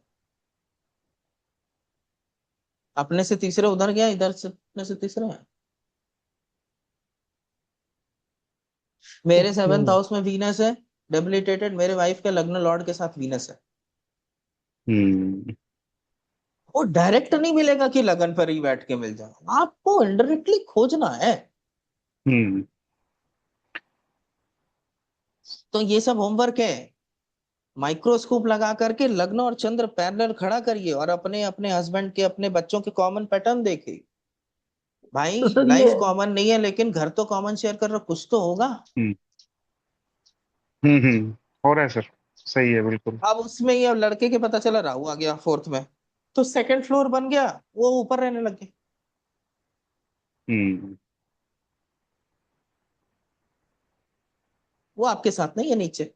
अपने से तीसरे उधर गया, इधर से अपने से तीसरे है। मेरे ओके। 7th हाउस में वीनस है, डेबिलिटेटेड, मेरे वाइफ के लग्न लॉर्ड के साथ वीनस है। हम्म। वो डायरेक्ट नहीं मिलेगा कि लगन पर ही बैठ के मिल जाए, आपको इनडायरेक्टली खोजना है। हम्म। तो ये सब होमवर्क है। माइक्रोस्कोप लगा करके लग्न और चंद्र पैरेलल खड़ा करिए, और अपने अपने हस्बैंड के, अपने बच्चों के कॉमन पैटर्न देखिए। भाई तो सर ये लाइफ कॉमन नहीं है, लेकिन घर तो कॉमन शेयर कर रहे हो, कुछ तो होगा। हम्म। हम्म। हो रहा है सर, सही है बिल्कुल। अब उसमें ये, अब लड़के के पता चला राहु आ गया 4th में, तो 2nd फ्लोर बन गया, वो ऊपर रहने लग गए। हम्म। वो आपके साथ नहीं है नीचे।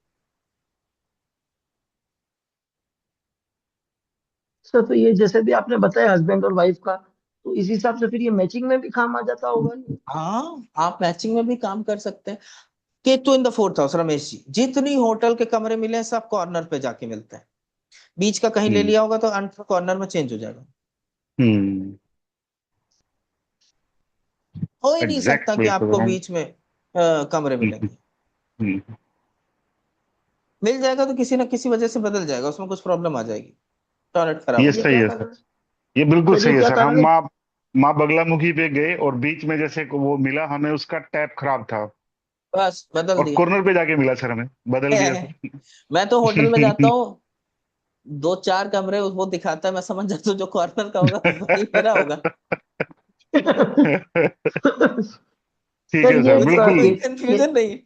सर, तो ये जैसे भी आपने बताया हस्बैंड और वाइफ का, तो इस हिसाब से फिर ये मैचिंग में भी काम आ जाता होगा ये? हाँ, आप मैचिंग में भी काम कर सकते हैं। Ketu in the fourth house, Ramesh ji, जितनी होटल के कमरे मिले हैं सब कॉर्नर पे जाके मिलते हैं। बीच का कहीं ले लिया होगा तो अंत कॉर्नर में चेंज हो जाएगा। हम्म। हो ही नहीं सकता कि एग्जैक्टली आपको बीच में कमरे मिलेंगे। मिल जाएगा तो किसी ना किसी वजह से बदल जाएगा, उसमें कुछ प्रॉब्लम आ जाएगी, टॉयलेट खराब ये हो ये जाएगा। सही क्या है था सर, सर? ये बिल्कुल सर ये सही है क्या सर। था हम ना, माँ बगलामुखी पे गए और बीच में जैसे वो मिला हमें, उसका टैप खराब था बस बदल और दिया। कॉर्नर पे जाके मिला सर, हमें बदल दिया सर। मैं तो होटल में जाता हूँ, 2-4 कमरे वो दिखाता है, मैं समझ जाता हूँ जो कॉर्नर का होगा वही मेरा होगा। ठीक सर है ये सर, मुझे बिल्कुल। कोई ये कंफ्यूजन नहीं।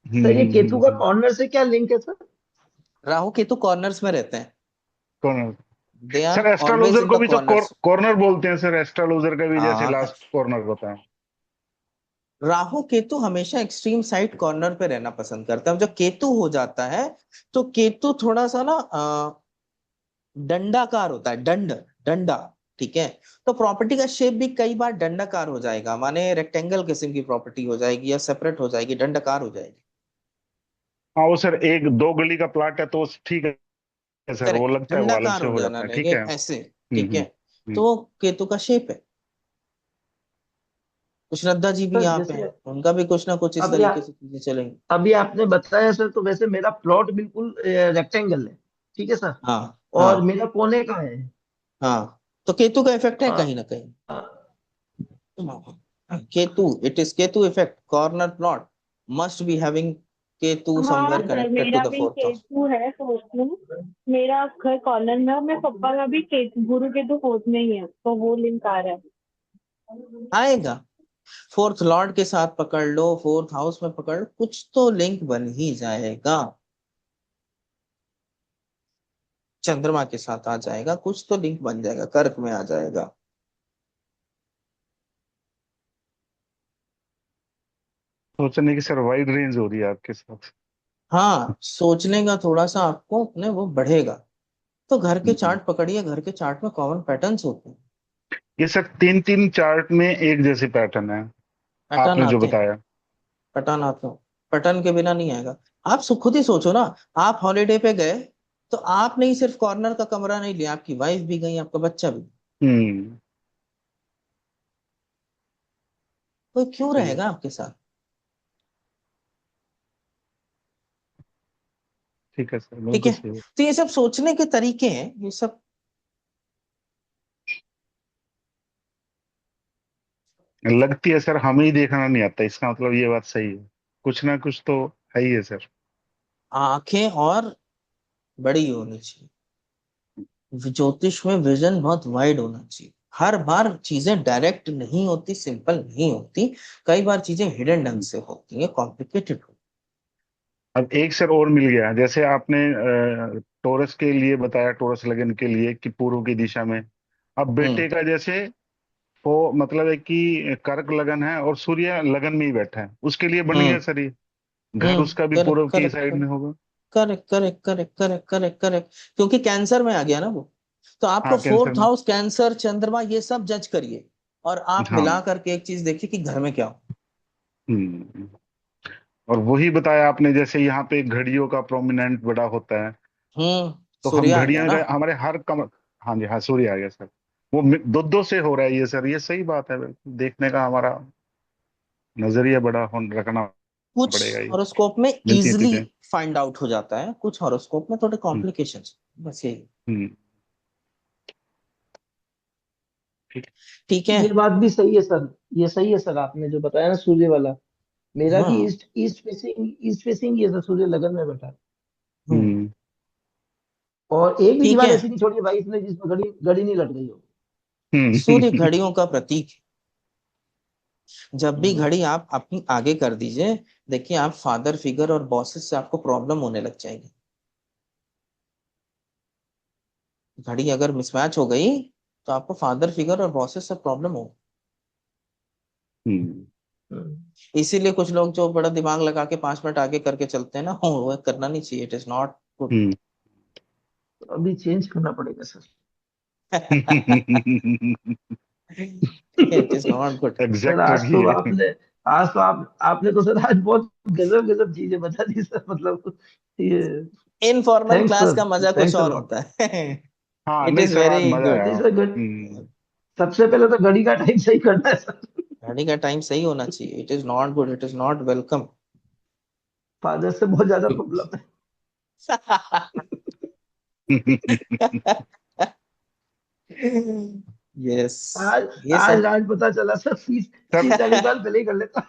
सर ये केतु का हम्म। कॉर्नर से क्या लिंक है सर? राहु केतु कॉर्नर्स में रहते हैं, corner. They are sir always astrologer in को द भी तो कॉर्नर्स। कॉर्नर बोलते हैं सर, एस्ट्रोलॉजर का भी जैसे हाँ, लास्ट कॉर्नर होता है। राहु केतु हमेशा एक्सट्रीम साइड कॉर्नर पे रहना पसंद करता है। जब केतु हो जाता है तो केतु थोड़ा सा ना दंडाकार होता है, डंडा, ठीक है। तो प्रॉपर्टी का शेप भी कई बार दंडाकार हो जाएगा, माने रेक्टेंगल किस्म की प्रॉपर्टी हो जाएगी या सेपरेट हो जाएगी, दंडाकार हो जाएगी। हाँ वो सर, एक दो गली का प्लाट है तो ठीक है सर, वो करेक्ट, लगता है, वो अलग दंडाकार से हो हो जाना जाता है, ठीक लगे है। ऐसे, ठीक है। हम्म। तो वो केतु का शेप है। कुछ श्रद्धा जी भी सर यहाँ पे जैसे हैं, उनका भी कुछ ना कुछ इस अभी तरीके से चीजें चलेंगी। अभी आपने बताया सर, तो वैसे मेरा प्लॉट बिल्कुल रेक्टेंगल है, ठीक है सर, हाँ, और हाँ, मेरा कोने का है। हाँ, तो केतु का इफेक्ट है अ, कहीं ना कहीं। Uh, Ketu, it is Ketu effect, corner plot must be having Ketu हाँ समवेयर सर, कनेक्टेड टू मेरा द भी फोर्थ हाउस। केतु है फोर्थ में। मेरा घर कॉर्नर में है और मेरे पापा का भी केतु, गुरु केतु फोर्थ में ही है, तो वो लिंक आ रहा है। आएगा, फोर्थ लॉर्ड के साथ पकड़ लो, फोर्थ हाउस में पकड़ लो, कुछ तो लिंक बन ही जाएगा। चंद्रमा के साथ आ जाएगा, कुछ तो लिंक बन जाएगा, कर्क में आ जाएगा। सोचने की सर वाइड रेंज हो रही है आपके साथ। हाँ, सोचने का थोड़ा सा आपको अपने वो बढ़ेगा। तो घर के हम्म। चार्ट पकड़िए, घर के चार्ट में कॉमन पैटर्न्स होते हैं। ये सर तीन तीन चार्ट में एक जैसे पैटर्न है, पैटर्न आपने जो आते हैं, बताया। पैटर्न आते हैं, पैटर्न के बिना नहीं आएगा। आप खुद ही सोचो ना, आप हॉलीडे पे गए तो आप नहीं सिर्फ कॉर्नर का कमरा नहीं लिया, आपकी वाइफ भी गई, आपका बच्चा भी। हम्म। कोई क्यों सही है, रहेगा आपके साथ? ठीक है सर, ठीक बिल्कुल है। सही है। तो ये सब सोचने के तरीके हैं, ये सब। लगती है सर हमें ही देखना नहीं आता, इसका मतलब ये बात सही है, कुछ ना कुछ तो है ही है सर। आंखें और बड़ी होनी चाहिए, ज्योतिष में विजन बहुत वाइड होना चाहिए। हर बार चीजें डायरेक्ट नहीं होती, सिंपल नहीं होती, कई बार चीजें हिडन ढंग से होती है, कॉम्प्लिकेटेड होती अब एक सर और मिल गया, जैसे आपने टोरस के लिए बताया, टोरस लगन के लिए कि पूर्व की दिशा में। अब है। बेटे का जैसे वो मतलब है कि कर्क लगन है और सूर्य लगन में ही बैठा है, उसके लिए बन गया हम्म, सर ये, घर उसका भी करेक्ट, पूर्व की करेक्ट, साइड में होगा। Correct, correct, correct, correct, correct, correct, क्योंकि कैंसर में आ गया ना वो। तो आपको हाँ कैंसर फोर्थ में। हाउस, कैंसर, चंद्रमा, ये सब जज करिए, और आप हाँ। मिला करके एक चीज देखिए कि घर में क्या हो। हम्म। और वही बताया आपने, जैसे यहाँ पे घड़ियों का प्रोमिनेंट बड़ा होता है, तो हम सूर्य आ गया घड़ियां ना। हमारे हर कम। हाँ जी, हाँ सूर्य आ गया सर। वो दो दो से हो रहा है ये सर, ये सही बात है, बिल्कुल देखने का हमारा नजरिया बड़ा रखना कुछ पड़ेगा, ये हॉरोस्कोप में जितनी इजिली चीजें। फाइंड आउट हो जाता है, कुछ हॉरोस्कोप में थोड़े हम्म। कॉम्प्लिकेशंस, बस यही। हम्म। ठीक। ठीक है। ये बात भी सही है सर, ये सही है सर, आपने जो बताया ना सूर्य वाला, मेरा भी हाँ। ईस्ट फेसिंग ये सर, सूर्य लगन में बैठा है। हम्म। हम्म। और एक भी ठीक दीवार है। ऐसी नहीं छोड़ी भाई इसने जिसमें घड़ी घड़ी नहीं लट गई हो। सूर्य हम्म। घड़ियों का प्रतीक है। जब भी हम्म। घड़ी आप अपनी आगे कर दीजिए, देखिए आप फादर फिगर और बॉसेस से आपको प्रॉब्लम होने लग जाएगी। घड़ी अगर मिसमैच हो गई तो आपको फादर फिगर और बॉसेस से प्रॉब्लम हो। हम्म। हम्म। इसीलिए कुछ लोग जो बड़ा दिमाग लगा के 5 मिनट आगे करके चलते हैं ना, वो करना नहीं चाहिए, इट इज नॉट गुड। हम्म। तो अभी चेंज करना पड़ेगा sir. It is not good. Sir exact आज तो रखिए। आपने आज तो आपने तो सर आज बहुत गजब गजब चीजें बता दी सर, मतलब ये। इनफॉर्मल थैंक्स क्लास सर, का मजा कुछ थैंक्स अ और लॉट। होता है। हाँ इट नहीं इज सर, आज वेरी मजा गुड। नहीं आया। सर, सबसे पहले तो घड़ी का टाइम सही करना है सर। घड़ी का टाइम सही होना चाहिए। It is not good, it is not welcome. Father से बहुत ज्यादा तो प्रॉब्लम है। यस। आज ये आज सब। आज पता चला सर, 30 40 साल पहले ही कर लेता।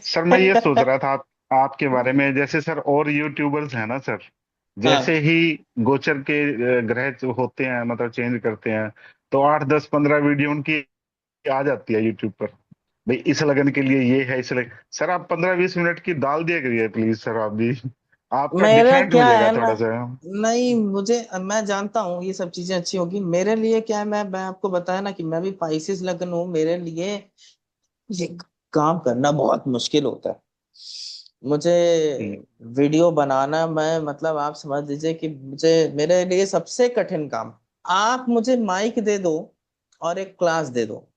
सर मैं ये सोच रहा था आपके बारे में, जैसे सर और यूट्यूबर्स हैं ना सर, हाँ, जैसे ही गोचर के ग्रह जो होते हैं मतलब चेंज करते हैं, तो 8 10 15 वीडियो उनकी आ जाती है यूट्यूब पर। भाई इस लगन के लिए ये है, इस लगन। सर आप 15 20 मिनट की डाल दिया करिए प्लीज सर, आप भी। आपका मेरा डिफरेंट क्या मिलेगा है ना, थोड़ा सा। नहीं मुझे, मैं जानता हूँ ये सब चीजें अच्छी होगी मेरे लिए। क्या है, मैं आपको बताया ना कि मैं भी पाइसेस लग्न हूँ। मेरे लिए ये काम करना बहुत मुश्किल होता है। मुझे हम्म वीडियो बनाना, मैं मतलब आप समझ लीजिए कि मुझे, मेरे लिए सबसे कठिन काम, आप मुझे माइक दे दो और एक क्लास दे दो,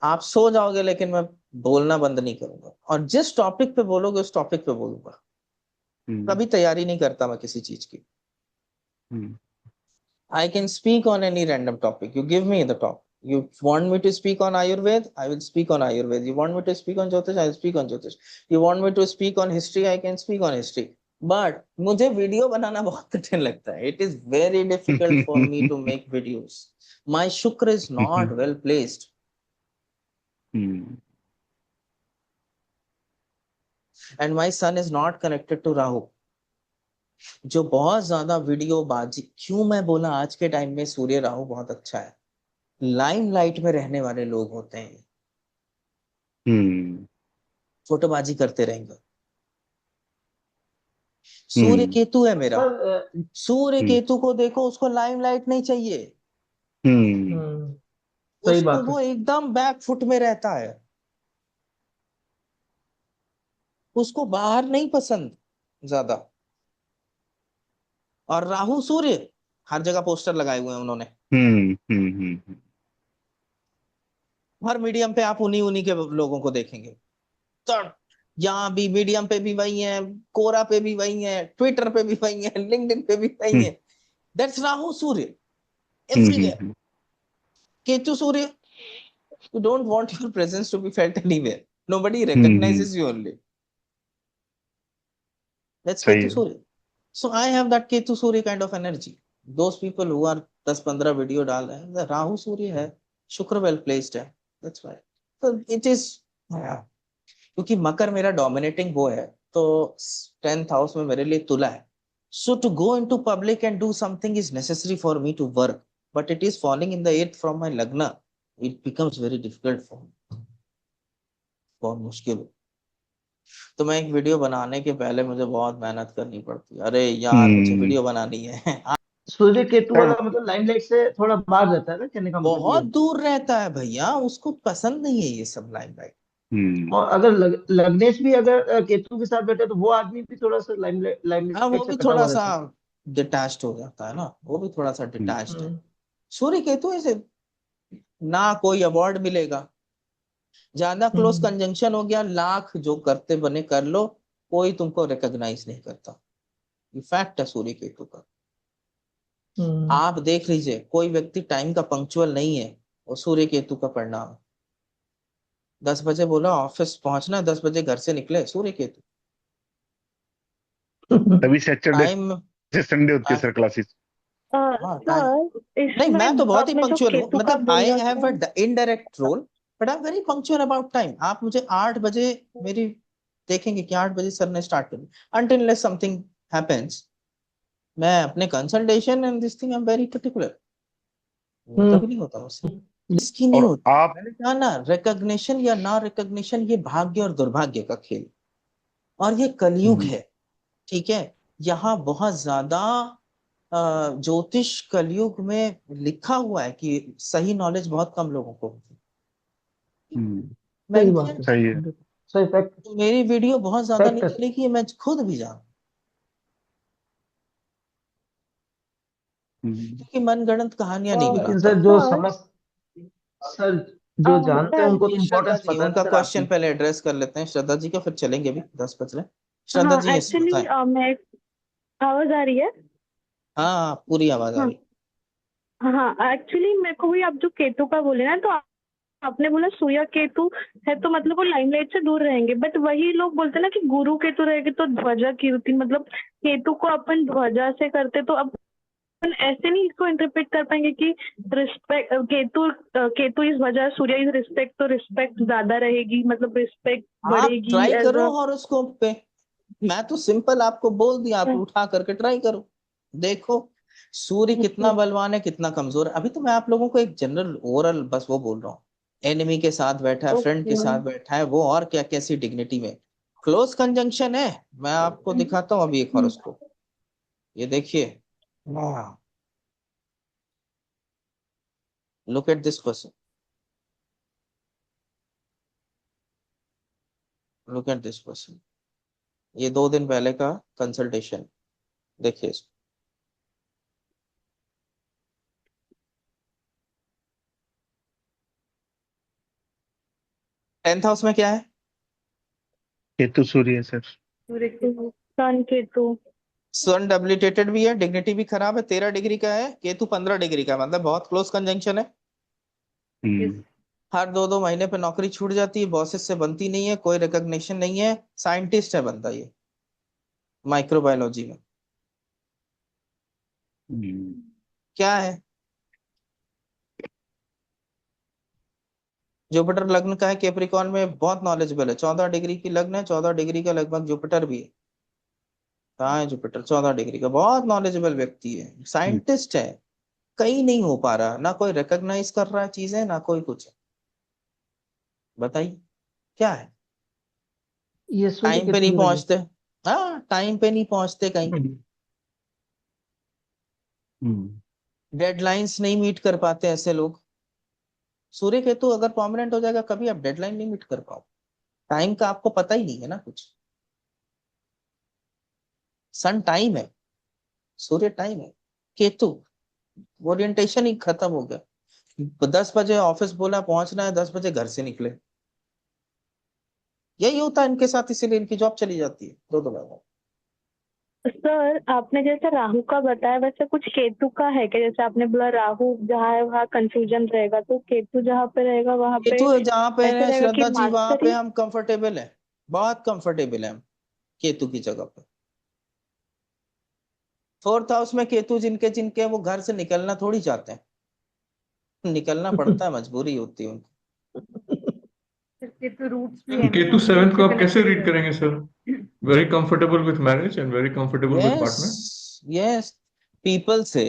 आप सो जाओगे लेकिन मैं बोलना बंद नहीं करूंगा, और जिस टॉपिक पे बोलोगे उस टॉपिक पे बोलूंगा। हम्म कभी तैयारी नहीं करता मैं किसी चीज की। हम्म I can speak on any random topic. You give me the topic. You want me to speak on Ayurveda? I will speak on Ayurveda. You want me to speak on Jyotish? I will speak on Jyotish. You want me to speak on history? I can speak on history. But मुझे video बनाना बहुत कठिन लगता है. It is very difficult for me to make videos. My shukra is not well placed, hmm and my sun is not connected to Rahu. जो बहुत ज्यादा video बाजी, क्यों मैं बोला आज के टाइम में सूर्य राहु बहुत अच्छा है। लाइमलाइट में रहने वाले लोग होते हैं, हम्म फोटोबाजी करते रहेंगे। सूर्य हम्म केतु है मेरा। सर सूर्य हम्म केतु को देखो, उसको लाइमलाइट नहीं चाहिए। हम्म सही उसको बात है। वो एकदम बैक फुट में रहता है। उसको बाहर नहीं पसंद ज्यादा। और राहु सूर्य, हर जगह पोस्टर लगाए हुए हैं उन्होंने। हम्म हम्म हम्म हर मीडियम पे आप उन्हीं उन्हीं के लोगों को देखेंगे। तो यहाँ भी मीडियम पे भी वही है, कोरा पे भी वही है, ट्विटर पे भी वही है, लिंक्डइन पे भी वही हम्म है। That's Rahu Surya hmm everywhere. Hmm Ketu Surya, you don't want your presence to be felt anywhere. Nobody hmm. recognizes you only. That's सही Ketu है। Surya. So I have that Ketu Surya kind of energy. Those people who are 10-15 video डाल रहे हैं, the Rahu सूर्य है, शुक्र well placed है। That's why. So it is, क्योंकि मकर मेरा डोमिनेटिंग वो है, तो 10th हाउस में मेरे लिए तुला है। So to go into public and do something is necessary for me to work, but it is falling in the 8th from my lagna. It becomes very difficult for me, बहुत मुश्किल। तो मैं एक वीडियो बनाने के पहले मुझे बहुत मेहनत करनी पड़ती है। अरे यार मुझे हम्म। वीडियो बनानी है। सूर्य केतु सर वाला मतलब लाइमलाइट से थोड़ा बाहर रहता है ना, कहने का मतलब ये बहुत है। दूर रहता है भैया, उसको पसंद नहीं है ये सब लाइमलाइट। हम्म और अगर लग्नेश भी अगर केतु के साथ बैठे तो वो आदमी भी थोड़ा सा लाइमलाइट हाँ, वो लाइमलाइट से भी कटा थोड़ा हुआ सा रहता है। डिटैच्ड हो जाता है ना, वो भी थोड़ा सा डिटैच्ड है। हम्म। सूर्य केतु ऐसे, ना कोई अवार्ड मिलेगा, ज्यादा क्लोज हम्म। कंजंक्शन हो गया, लाख जो करते बने कर लो, कोई तुमको रिकॉग्नाइज नहीं करता। ये फैक्ट है सूर्य केतु का। हम्म। आप देख लीजिए, कोई व्यक्ति टाइम का पंक्चुअल नहीं है, वो सूर्य केतु का परिणाम है। 10 बजे बोला ऑफिस पहुंचना, 10 बजे घर से निकले, सूर्य केतु। तभी सैटरडे टाइम, से संडे होती है सर क्लासेस। हाँ टाइम। सर नहीं, मैं तो इसमें बहुत ही आपने जो पंक्चुअल हूँ, केतु का मतलब आई बोला हैव था। A indirect role, but I am very punctual about time. आप मुझे 8 बजे मेरी देखेंगे कि 8 बजे सर ने स्टार्ट कर दिया, अनटिल समथिंग हैपेंस। मैं अपने consultation and this thing I am very particular, वो हम्म। कभी नहीं होता मुझसे। इसकी नहीं और होती। आप मैंने कहा ना, रिकॉग्निशन या ना रिकॉग्निशन ये भाग्य और दुर्भाग्य का खेल, और ये कलयुग हम्म है। ठीक है, यहाँ बहुत ज्यादा ज्योतिष कलयुग में लिखा हुआ है कि सही नॉलेज बहुत कम लोगों को होती है। हम्म, सही बात मेंशन, है। सही है। सही फैक्ट। तो मेरी वीडियो बहुत ज्यादा नहीं फैक्ट है। चलेगी, ये मैं खुद भी जानता हूं, हम्म क्योंकि मनगढ़ंत कहानियां नहीं लेकिन बनाता सर हूं। जो सर समझ सर जो जानते हैं सर उनको तो जी श्रद्धा इम्पोर्टेंस जी, पता है ना उनका सर क्वेश्चन आपकी। पहले एड्रेस कर लेते हैं श्रद्धा जी का, फिर चलेंगे भी 10 बज रहे हैं। श्रद्धा हाँ जी यस एक्चुअली बताएं। मैं, आवाज आ रही है? हाँ पूरी आवाज आ हाँ रही। हाँ, एक्चुअली मेरे को भी आप जो केतु का बोले ना, तो आपने बोला सूर्य केतु है तो मतलब वो लाइमलाइट से दूर रहेंगे, बट वही लोग बोलते हैं ना कि गुरु केतु रहेंगे तो ध्वजा कीर्ति, मतलब केतु को अपन ध्वजा से करते, तो अपन ऐसे नहीं इसको इंटरप्रेट कर पाएंगे कि रिस्पेक्ट, केतु इस वजह, सूर्य इज रिस्पेक्ट, तो रिस्पेक्ट ज्यादा रहेगी, मतलब रिस्पेक्ट आप बढ़ेगी ट्राई एज करो अ। हॉरोस्कोप पे, मैं तो सिंपल आपको बोल दिया, आप उठा करके ट्राई करो, देखो सूर्य कितना बलवान है कितना कमजोर है। अभी तो मैं आप लोगों को एक जनरल ओवरऑल बस वो बोल रहा हूँ, एनिमी के साथ बैठा है, फ्रेंड के ओके। साथ बैठा है, वो और क्या कैसी डिग्निटी में क्लोज कंजंक्शन है। मैं आपको दिखाता हूँ अभी एक हॉरोस्कोप, ये देखिए, वाह, look at this person, look at this person, ये 2 दिन पहले का कंसल्टेशन, देखिए इसको। 10th हाउस में क्या है? केतु सूर्य है सर। सूर्य के सन केतु। सन डब्लिटेटेड भी है, डिग्निटी भी खराब है, 13 डिग्री का है, केतु 15 डिग्री का, मतलब बहुत क्लोज कंजंक्शन है। इस हर 2-2 महीने पे नौकरी छूट जाती है, बॉसेस से बनती नहीं है, कोई रिकॉग्निशन नहीं है, साइंटिस्ट है बंदा ये माइक्रोबायोलॉजी में। क्या है? जुपिटर लग्न का है कैप्रिकॉर्न में, बहुत नॉलेजेबल है, 14 डिग्री की लग्न है, 14 डिग्री का लगभग जुपिटर भी है। कहाँ है जुपिटर? 14 डिग्री का, बहुत नॉलेजेबल व्यक्ति है, साइंटिस्ट है, कहीं नहीं हो पा रहा, ना कोई रिकॉग्नाइज कर रहा है चीजें, ना कोई कुछ है। बताइए क्या है? ये सूर्य टाइम पे केतु नहीं की वजह पहुंचते, हाँ टाइम पे नहीं पहुंचते कहीं, से। डेडलाइंस नहीं मीट कर पाते ऐसे लोग। सूर्य केतु अगर परमानेंट हो जाएगा, कभी आप डेडलाइन नहीं मीट कर पाओ, टाइम का आपको पता ही नहीं है ना कुछ। सन टाइम है, सूर्य टाइम है, केतु ओरिएंटेशन ही खत्म हो गया। 10 बजे ऑफिस बोला पहुंचना है, 10 बजे घर से निकले, यही होता है इनके साथ, इसीलिए इनकी जॉब चली जाती है 2-2 बार। सर आपने जैसे राहु का बताया, वैसे कुछ केतु का है क्या? जैसे आपने बोला राहु जहाँ है वहाँ कंफ्यूजन रहेगा, तो केतु जहाँ पे रहेगा वहाँ पे केतु जहाँ पे ऐसे है रहेगा कि श्रद्धा जी, वहां पे मास्टरी। हम कंफर्टेबल है, बहुत कंफर्टेबल है हम केतु की जगह पे। 4th हाउस में केतु जिनके जिनके हैं, वो घर से निकलना थोड़ी चाहते हैं, निकलना पड़ता है, मजबूरी होती है उनकी। केतु रूट्स भी है ना, केतु रूट सेवेंथ को से आप कैसे कनेक्टेड ही रीड करेंगे रहता सर? है। Very comfortable with marriage and very comfortable with yes, partner. Yes, people से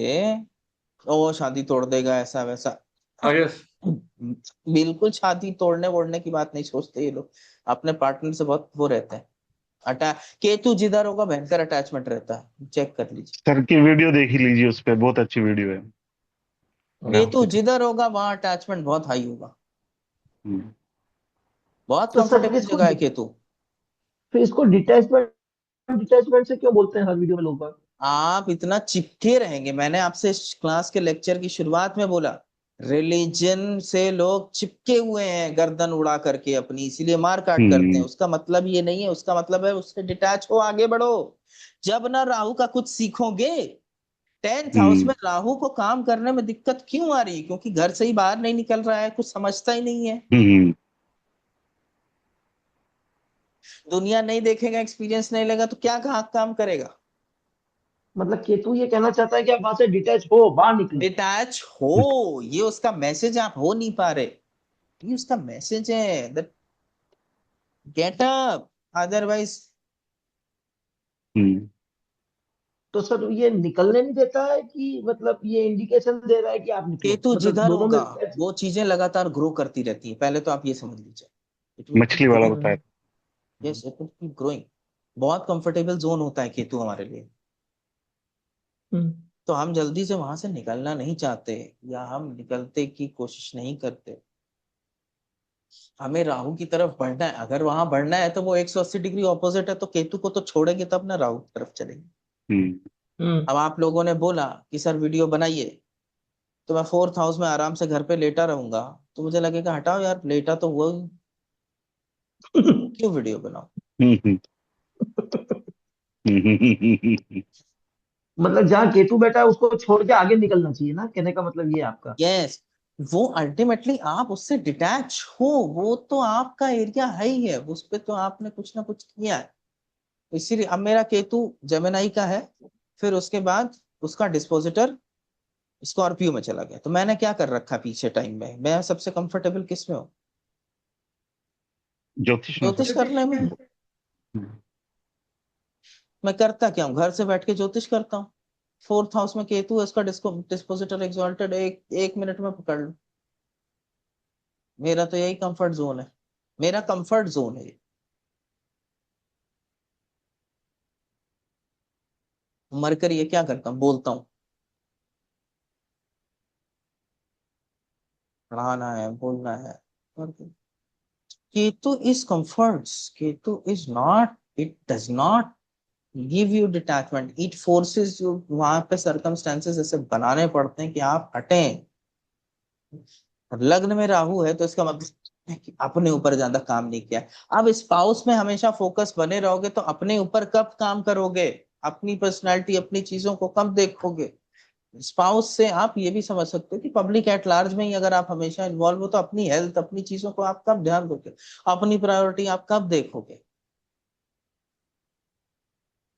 ओ शादी तोड़ देगा ऐसा वैसा, यस। बिल्कुल शादी तोड़ने वोड़ने की बात नहीं सोचते ये लोग, अपने पार्टनर से बहुत वो रहते हैं, अटै केतु जिधर होगा भयंकर अटैचमेंट रहता है, चेक कर लीजिए। सर की वीडियो देख ही लीजिए, उस पे बहुत अच्छी वीडियो है। केतु जिधर होगा वहां अटैचमेंट बहुत हाई होगा, हम्म। बहुत तो सर कंफर्टेबल जगह है केतु। फिर इसको डिटैचमेंट डिटैचमेंट से क्यों बोलते हैं हर वीडियो में लोग बाग? आप इतना चिपके रहेंगे, मैंने आपसे इस क्लास के लेक्चर की शुरुआत में बोला, रिलीजन से लोग चिपके हुए हैं गर्दन उड़ा करके अपनी, इसीलिए मार काट करते हैं। हम्म। उसका मतलब ये नहीं है, उसका मतलब है उससे डिटैच हो, आगे बढ़ो। जब ना राहु का कुछ सीखोगे, 10th हाउस हम्म। में राहु को काम करने में दिक्कत क्यों आ रही है? क्योंकि घर से ही बाहर नहीं निकल रहा है, कुछ समझता ही नहीं है, हम्म। दुनिया नहीं देखेगा, एक्सपीरियंस नहीं लेगा, तो क्या कहाँ काम करेगा? मतलब केतु ये कहना चाहता है कि आप वहां से डिटैच हो, बाहर निकलो। डिटैच हो, ये उसका मैसेज, आप हो नहीं पा रहे, ये उसका मैसेज है, दैट गेट अप, अदरवाइज। हम्म। तो सर ये निकलने नहीं देता है कि मतलब ये इंडिकेशन दे रहा है कि आप निकलो, केतु मतलब जिधर दोनों में होगा डिटैच। वो चीजें लगातार ग्रो करती रहती है, पहले तो आप ये समझ लीजिए, इट विल कीप मछली वाला ग्रोइंग। बताया। Yes, it will keep growing, बहुत कंफर्टेबल जोन होता है केतु हमारे लिए, तो हम जल्दी से वहां से निकलना नहीं चाहते, या हम निकलते की कोशिश नहीं करते। हमें राहु की तरफ बढ़ना है, अगर वहां बढ़ना है तो वो 180 डिग्री ऑपोजिट है, तो केतु को तो छोड़ेंगे तब ना राहु की तरफ चलेंगे। हम्म। हम्म। अब आप लोगों ने बोला कि सर वीडियो बनाइए, तो मैं 4th हाउस में आराम से घर पे लेटा रहूंगा, तो मुझे लगेगा हटाओ यार, लेटा तो हुआ ही, क्यों वीडियो बनाओ। हम्म, मतलब जहाँ केतु बैठा है उसको छोड़ के आगे निकलना चाहिए ना, कहने का मतलब ये है आपका। यस, वो अल्टीमेटली आप उससे डिटैच हो, वो तो आपका एरिया है ही है, उस पे तो आपने कुछ ना कुछ किया है। इसीलिए अब मेरा केतु जेमिनाई का है, फिर उसके बाद उसका डिस्पोजिटर स्कॉर्पियो में चला गया, तो मैंने क्या कर रखा पीछे टाइम में, मैं सबसे कंफर्टेबल किस में हूँ, ज्योतिष में ज्योतिष सर। करने में। मैं करता क्या हूँ, घर से बैठ के ज्योतिष करता हूँ। फोर्थ हाउस में केतु है, उसका डिस्पोजिटर एग्जॉल्टेड, एक मिनट में पकड़ लो। मेरा तो यही कंफर्ट जोन है, मेरा कंफर्ट जोन है ये। मरकर ये क्या करता हूँ, बोलता हूँ, पढ़ाना है, बोलना है। और Ketu is comforts, Ketu is not, it does not give you detachment, it forces you, वहां पे सर्कमस्टेंसेस ऐसे बनाने पड़ते हैं कि आप हटें। लग्न में राहु है तो इसका मतलब है कि अपने ऊपर ज्यादा काम नहीं किया है। अब स्पाउस में हमेशा फोकस बने रहोगे तो अपने ऊपर कब काम करोगे, अपनी पर्सनालिटी, अपनी चीजों को कब देखोगे। स्पाउस से आप ये भी समझ सकते हो कि पब्लिक एट लार्ज में ही अगर आप हमेशा इन्वॉल्व हो तो अपनी हेल्थ, अपनी चीजों को आप कब ध्यान दोगे, अपनी प्रायोरिटी आप कब देखोगे।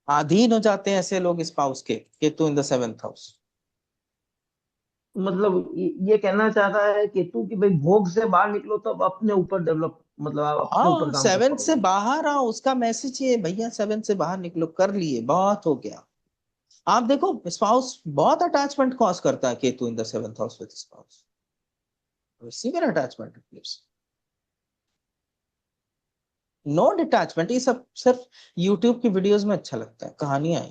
अधीन हो जाते हैं ऐसे लोग स्पाउस के, Ketu in the seventh house. मतलब ये कहना चाहता है केतु कि भाई भोग से बाहर निकलो तब अपने ऊपर डेवलप, मतलब आप अपने ऊपर हाँ, काम कर सेवन से पाओगे। बाहर आओ, उसका मैसेज ये है, भैया सेवन से बाहर निकलो, कर लिए, बहुत हो गया। आप देखो स्पाउस बहुत अटैचमेंट कॉज करता है, Ketu in the seventh house with spouse, severe attachment. No detachment, ये सब सिर्फ यूट्यूब की वीडियोस में अच्छा लगता है, कहानियां आई।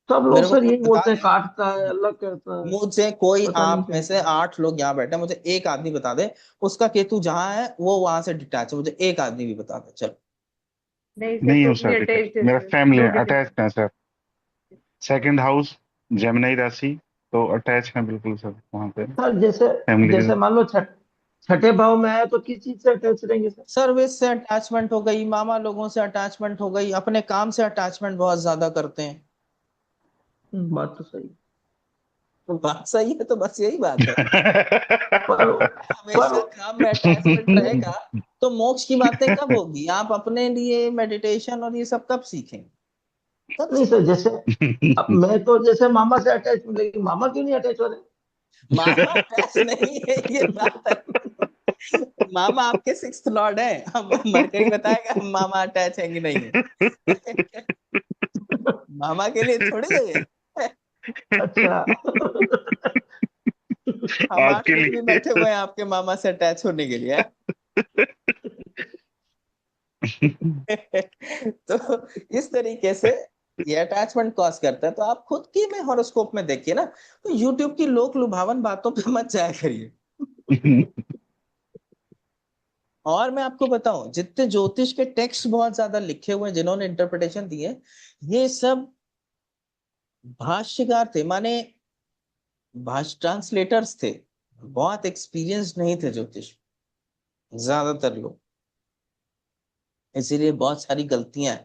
सब लोग मेरे को सर कोई यही बता बोलते हैं, दे, काटता है, अलग करता है, मुझे कोई, पता नहीं आप क्या। में से 8 लोग यहाँ बैठे हैं, मुझे एक आदमी बता दे उसका केतु जहां है वो वहां से डिटैच है, मुझे एक आदमी भी बता दे, चलो। नहीं सर, नहीं हूँ टोटली सर डिटेल, अटैच्ड है मेरा सर, फैमिली नो अटैच है सर। सेकंड हाउस जेमिनी राशि, तो अटैच है बिल्कुल सर वहां पे, सर जैसे, फैमिली के जैसे साथ। मान लो छठे भाव में है तो किस चीज से अटैच रहेंगे सर? सर्विस से अटैचमेंट हो गई, मामा लोगों से अटैचमेंट हो गई, अपने काम से अटैचमेंट बहुत ज्यादा करते हैं। बात तो सही। तो बात सही है, तो बस यही बात है। पर पर हमेशा काम में अटैचमेंट रहेगा तो मोक्ष की बातें कब होगी, आप अपने लिए मेडिटेशन और ये सब कब सीखेंगे, कब नहीं सर, सीखेंगे। जैसे अब मैं तो जैसे मामा से अटैच हूँ, लेकिन मामा क्यों नहीं अटैच हो रहे? मामा अटैच नहीं है, ये बात है। मामा आपके सिक्स्थ लॉर्ड है, अब मरकरी बताएगा मामा अटैच है कि नहीं है। मामा के लिए थोड़ी जगह है। अच्छा। हम आठ आपके लोग भी लिए। बैठे हुए हैं आपके मामा से अटैच होने के लिए। तो इस तरीके से ये अटैचमेंट कॉज करता है, तो आप खुद की में हॉरोस्कोप में देखिए ना, तो यूट्यूब की लोक लुभावन बातों पे मत जाया करिए। और मैं आपको बताऊं, जितने ज्योतिष के टेक्स्ट बहुत ज्यादा लिखे हुए हैं, जिन्होंने इंटरप्रिटेशन दिए, ये सब भाष्यकार थे, माने भाष्य ट्रांसलेटर्स थे, बहुत एक्सपीरियंस नहीं थे ज्योतिष ज्यादातर लोग, इसीलिए बहुत सारी गलतियां हैं।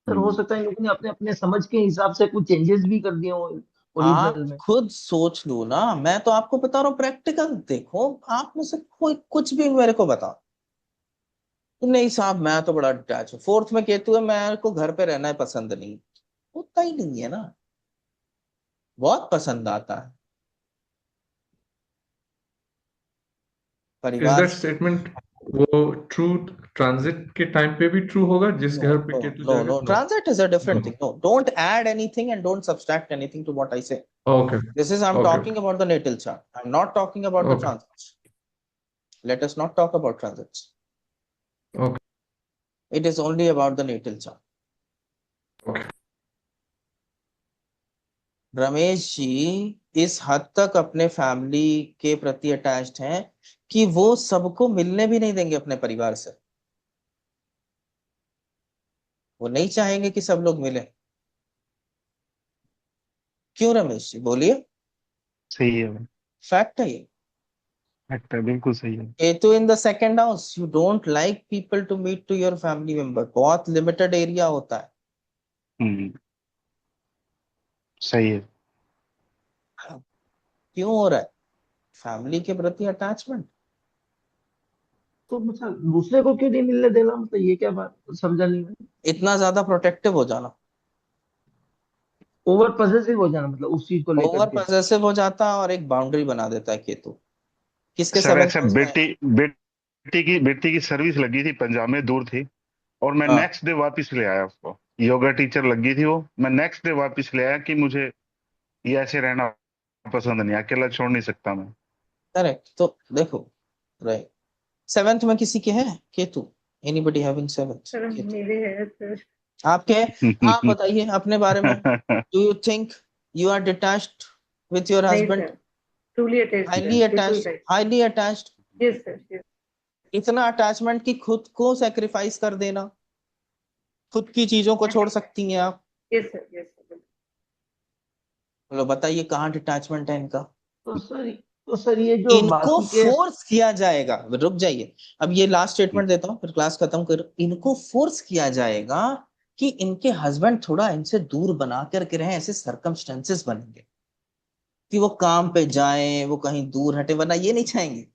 सर हो सकता है लेकिन अपने अपने समझ के हिसाब से कुछ चेंजेस भी कर दिए हो आप ओरिजिनल में। खुद सोच लो ना, मैं तो आपको बता रहा हूँ प्रैक्टिकल देखो, आप में से कोई कुछ भी मेरे को बताओ कि नहीं साहब मैं तो बड़ा डिटैच हूँ, फोर्थ में केतु है, मेरे को घर पे रहना है पसंद नहीं, होता ही नहीं है ना, बहुत पसंद आता है इज परिवार दैट से। स्टेटमेंट वो ट्रू ट्रांजिट के टाइम पे भी ट्रू होगा, जिस नो घर पे नो केतु नो जाएगा? No, no. Transit is a different no. Thing, no, don't add anything and don't subtract anything to what I say. Okay. This is, I'm okay. talking about the natal chart. I'm not talking about the okay. transits. Let us not talk about transits. Okay. It is only about the natal chart. Okay. Ramesh ji इस हद तक अपने family के प्रति attached हैं कि वो सबको मिलने भी नहीं देंगे अपने परिवार से, वो नहीं चाहेंगे कि सब लोग मिले। क्यों रमेश जी, बोलिए। सही है भाई, फैक्ट है ये। फैक्ट है, बिल्कुल सही है। Ketu in the second house, you don't like people to meet to your family member, बहुत लिमिटेड एरिया होता है। हम्म, सही है। क्यों हो रहा है? फैमिली के प्रति अटैचमेंट। तो मतलब दूसरे को क्यों नहीं मिलने देना, मतलब ये क्या बात समझा नहीं मैं। इतना ज्यादा प्रोटेक्टिव हो जाना, ओवर पॉसेसिव हो जाना मतलब उस चीज को लेकर ओवर के। पॉसेसिव हो जाता है, और एक बाउंड्री बना देता है केतु। किसके सर सेवंथ ऐसा हाउस में है? बेटी की सर्विस लगी थी, पंजाब में, दूर थी, और मैं हाँ, नेक्स्ट डे वापस ले आया उसको। योगा टीचर लगी थी वो, मैं नेक्स्ट डे वापस ले आया कि मुझे ये ऐसे रहना पसंद नहीं, अकेला छोड़ नहीं सकता मैं। करेक्ट। तो देखो, राइट, सेवंथ में किसी के है Ketu? Anybody having seventh sir Ketu? मेरे है सर। आपके है? आप बताइए अपने बारे में। Do you think you are detached with your नहीं husband? Sir, truly attached sir, highly बिल्कुल अटैच्ड, सही। Highly attached. Yes sir, yes. इतना अटैचमेंट कि खुद को सेक्रीफाइस कर देना, खुद की चीजों को छोड़ सकती हैं आप। Yes sir, yes sir. बोलो, बताइए कहाँ डिटैचमेंट है इनका? तो सर तो सर ये जो इनको बाकी के। फोर्स किया जाएगा, रुक जाइए, अब ये लास्ट स्टेटमेंट देता हूं फिर क्लास खत्म कर। इनको फोर्स किया जाएगा कि इनके हस्बैंड थोड़ा इनसे दूर बना करके रहे, ऐसे सरकमस्टेंसेस बनेंगे कि वो काम पे जाएं, वो कहीं दूर हटे, वरना ये नहीं चाहेंगे।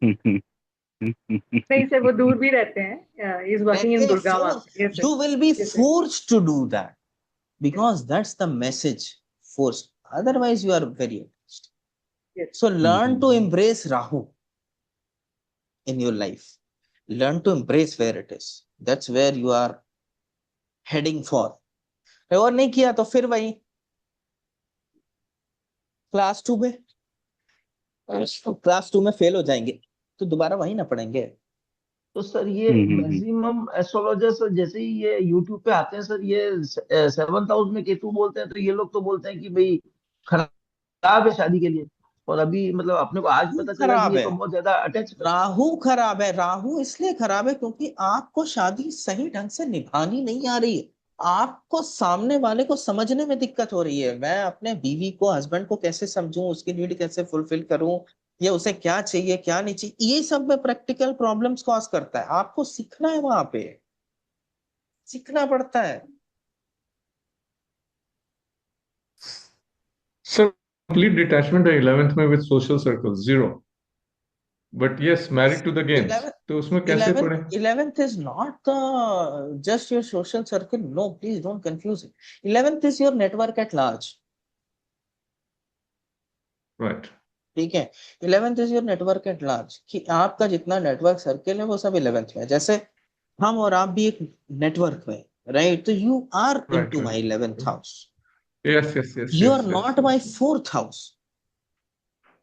नहीं सर, वो दूर भी रहते हैं, इज वर्किंग इन रहते Gurgaon. Force, yes sir, you will be yes sir, forced to do that, because that's the message, force, otherwise you are very attached. Yes. So learn to embrace Rahu in your life, learn to embrace where it is, that's where you are heading for। और नहीं किया तो फिर वही class to में, class to में fail हो जाएंगे तो दोबारा वही ना पढ़ेंगे। तो सर ये मैक्सिमम एस्ट्रोलॉजर्स जैसे ही ये यूट्यूब पे आते हैं सर, ये सेवंथ हाउस में केतु बोलते हैं, तो ये लोग तो बोलते हैं कि भाई खराब है शादी के लिए। और अभी मतलब अपने को आज राहु पता चला कि खराब ये है, तो बहुत ज्यादा अटैच कर। राहु खराब है। राहु इसलिए खराब है क्योंकि आपको शादी सही ढंग से निभानी नहीं आ रही है। आपको सामने वाले को समझने में दिक्कत हो रही है। मैं अपने बीवी को, हस्बैंड को कैसे समझूं, उसकी नीड कैसे फुलफिल करूं, या उसे क्या चाहिए क्या नहीं चाहिए, ये सब में प्रैक्टिकल प्रॉब्लम्स कॉज करता है। आपको सीखना है, वहां पे सीखना पड़ता है। सर कंप्लीट डिटैचमेंट है 11th में with social circle zero, but yes married to the games, 11th, तो उसमें कैसे 11th पढ़े? 11th is not the just your social circle, no, please don't confuse it। 11th is your network at large, right. ठीक है। 11th is your network at large, कि आपका जितना network circle है वो सब 11th में है। जैसे हम और आप भी एक नेटवर्क में, राइट? तो you are right, into my right. 11th house, yes, yes, yes, you are yes, yes, not my yes. 4th house.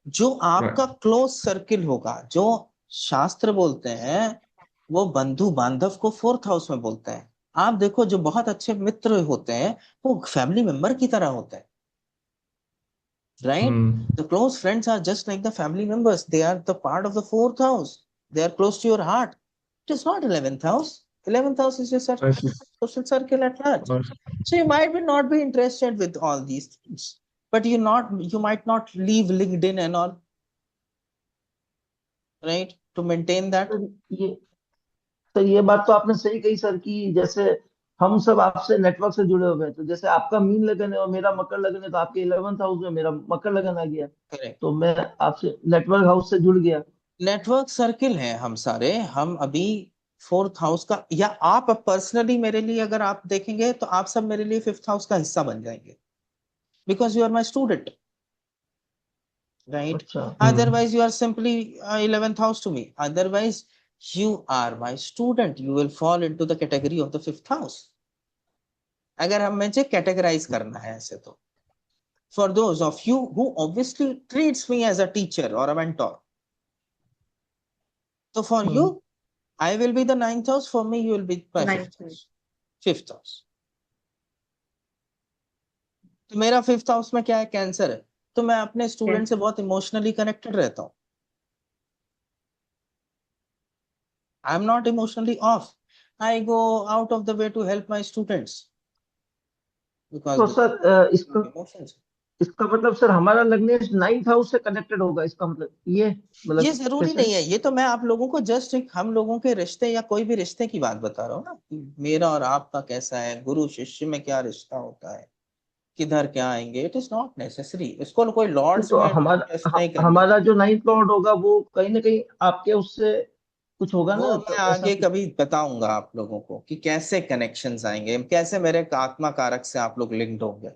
जो आपका राइट। क्लोज सर्किल होगा, जो शास्त्र बोलते हैं, वो बंधु बांधव को 4th हाउस में बोलते हैं। आप देखो, जो बहुत अच्छे मित्र होते हैं वो फैमिली मेंबर की तरह होते हैं, right? Hmm. The close friends are just like the family members. They are the part of the 4th house. They are close to your heart. It is not 11th house. 11th house is your I see. social circle at large. I see. So you might be not be interested with all these things, but you might not leave LinkedIn and all, right? To maintain that. Sir ये sir ये बात तो आपने सही कही sir, कि जैसे हम सब आपसे नेटवर्क से जुड़े हुए हैं, तो जैसे आपका मीन लगन है और मेरा मकर लगन है, तो आपके 11th हाउस में मेरा मकर लगन आ गया, Correct. तो मैं आपसे नेटवर्क हाउस से जुड़ गया। नेटवर्क सर्किल है हम सारे। हम अभी 4th हाउस का, या आप पर्सनली मेरे लिए अगर आप देखेंगे तो आप सब मेरे लिए 5th हाउस का हिस्सा बन जाएंगे, because you are my student, right? अच्छा। Otherwise you are simply 11th house to me. Otherwise you are my student, you will fall into the category of the 5th house, अगर हम मुझे categorise करना है ऐसे तो। For those of you who obviously treats me as a teacher or a mentor, so for you I will be the 9th house, for me you will be my 5th 9th में। house, 5th house। तो मेरा 5th house में क्या है? Cancer है। तो मैं अपने स्टूडेंट से बहुत इमोशनली कनेक्टेड रहता हूँ। I am not emotionally off. I go out of the way to help my students. Because तो सर इसका इमोशंस। इसका मतलब सर हमारा लग्नेश 9th हाउस से कनेक्टेड होगा, इसका मतलब ये मतलब ये जरूरी कैसे? नहीं है, ये तो मैं आप लोगों को जस्ट एक हम लोगों के रिश्ते या कोई भी रिश्ते की बात बता रहा हूँ ना, कि मेरा और आपका कैसा है, गुरु शिष्य में क्या रिश्ता होता है, किधर क्या आएंगे, इट इज नॉट नेसेसरी, इसको कोई लॉर्ड्स तो में टेस्ट हमारा नहीं करना। हमारा जो 9th लॉर्ड होगा वो कहीं ना कहीं आपके उससे कुछ होगा वो ना, मैं तो ऐसा आगे कुछ। कभी बताऊंगा आप लोगों को कि कैसे कनेक्शंस आएंगे, कैसे मेरे आत्मा कारक से आप लोग लिंक्ड होंगे।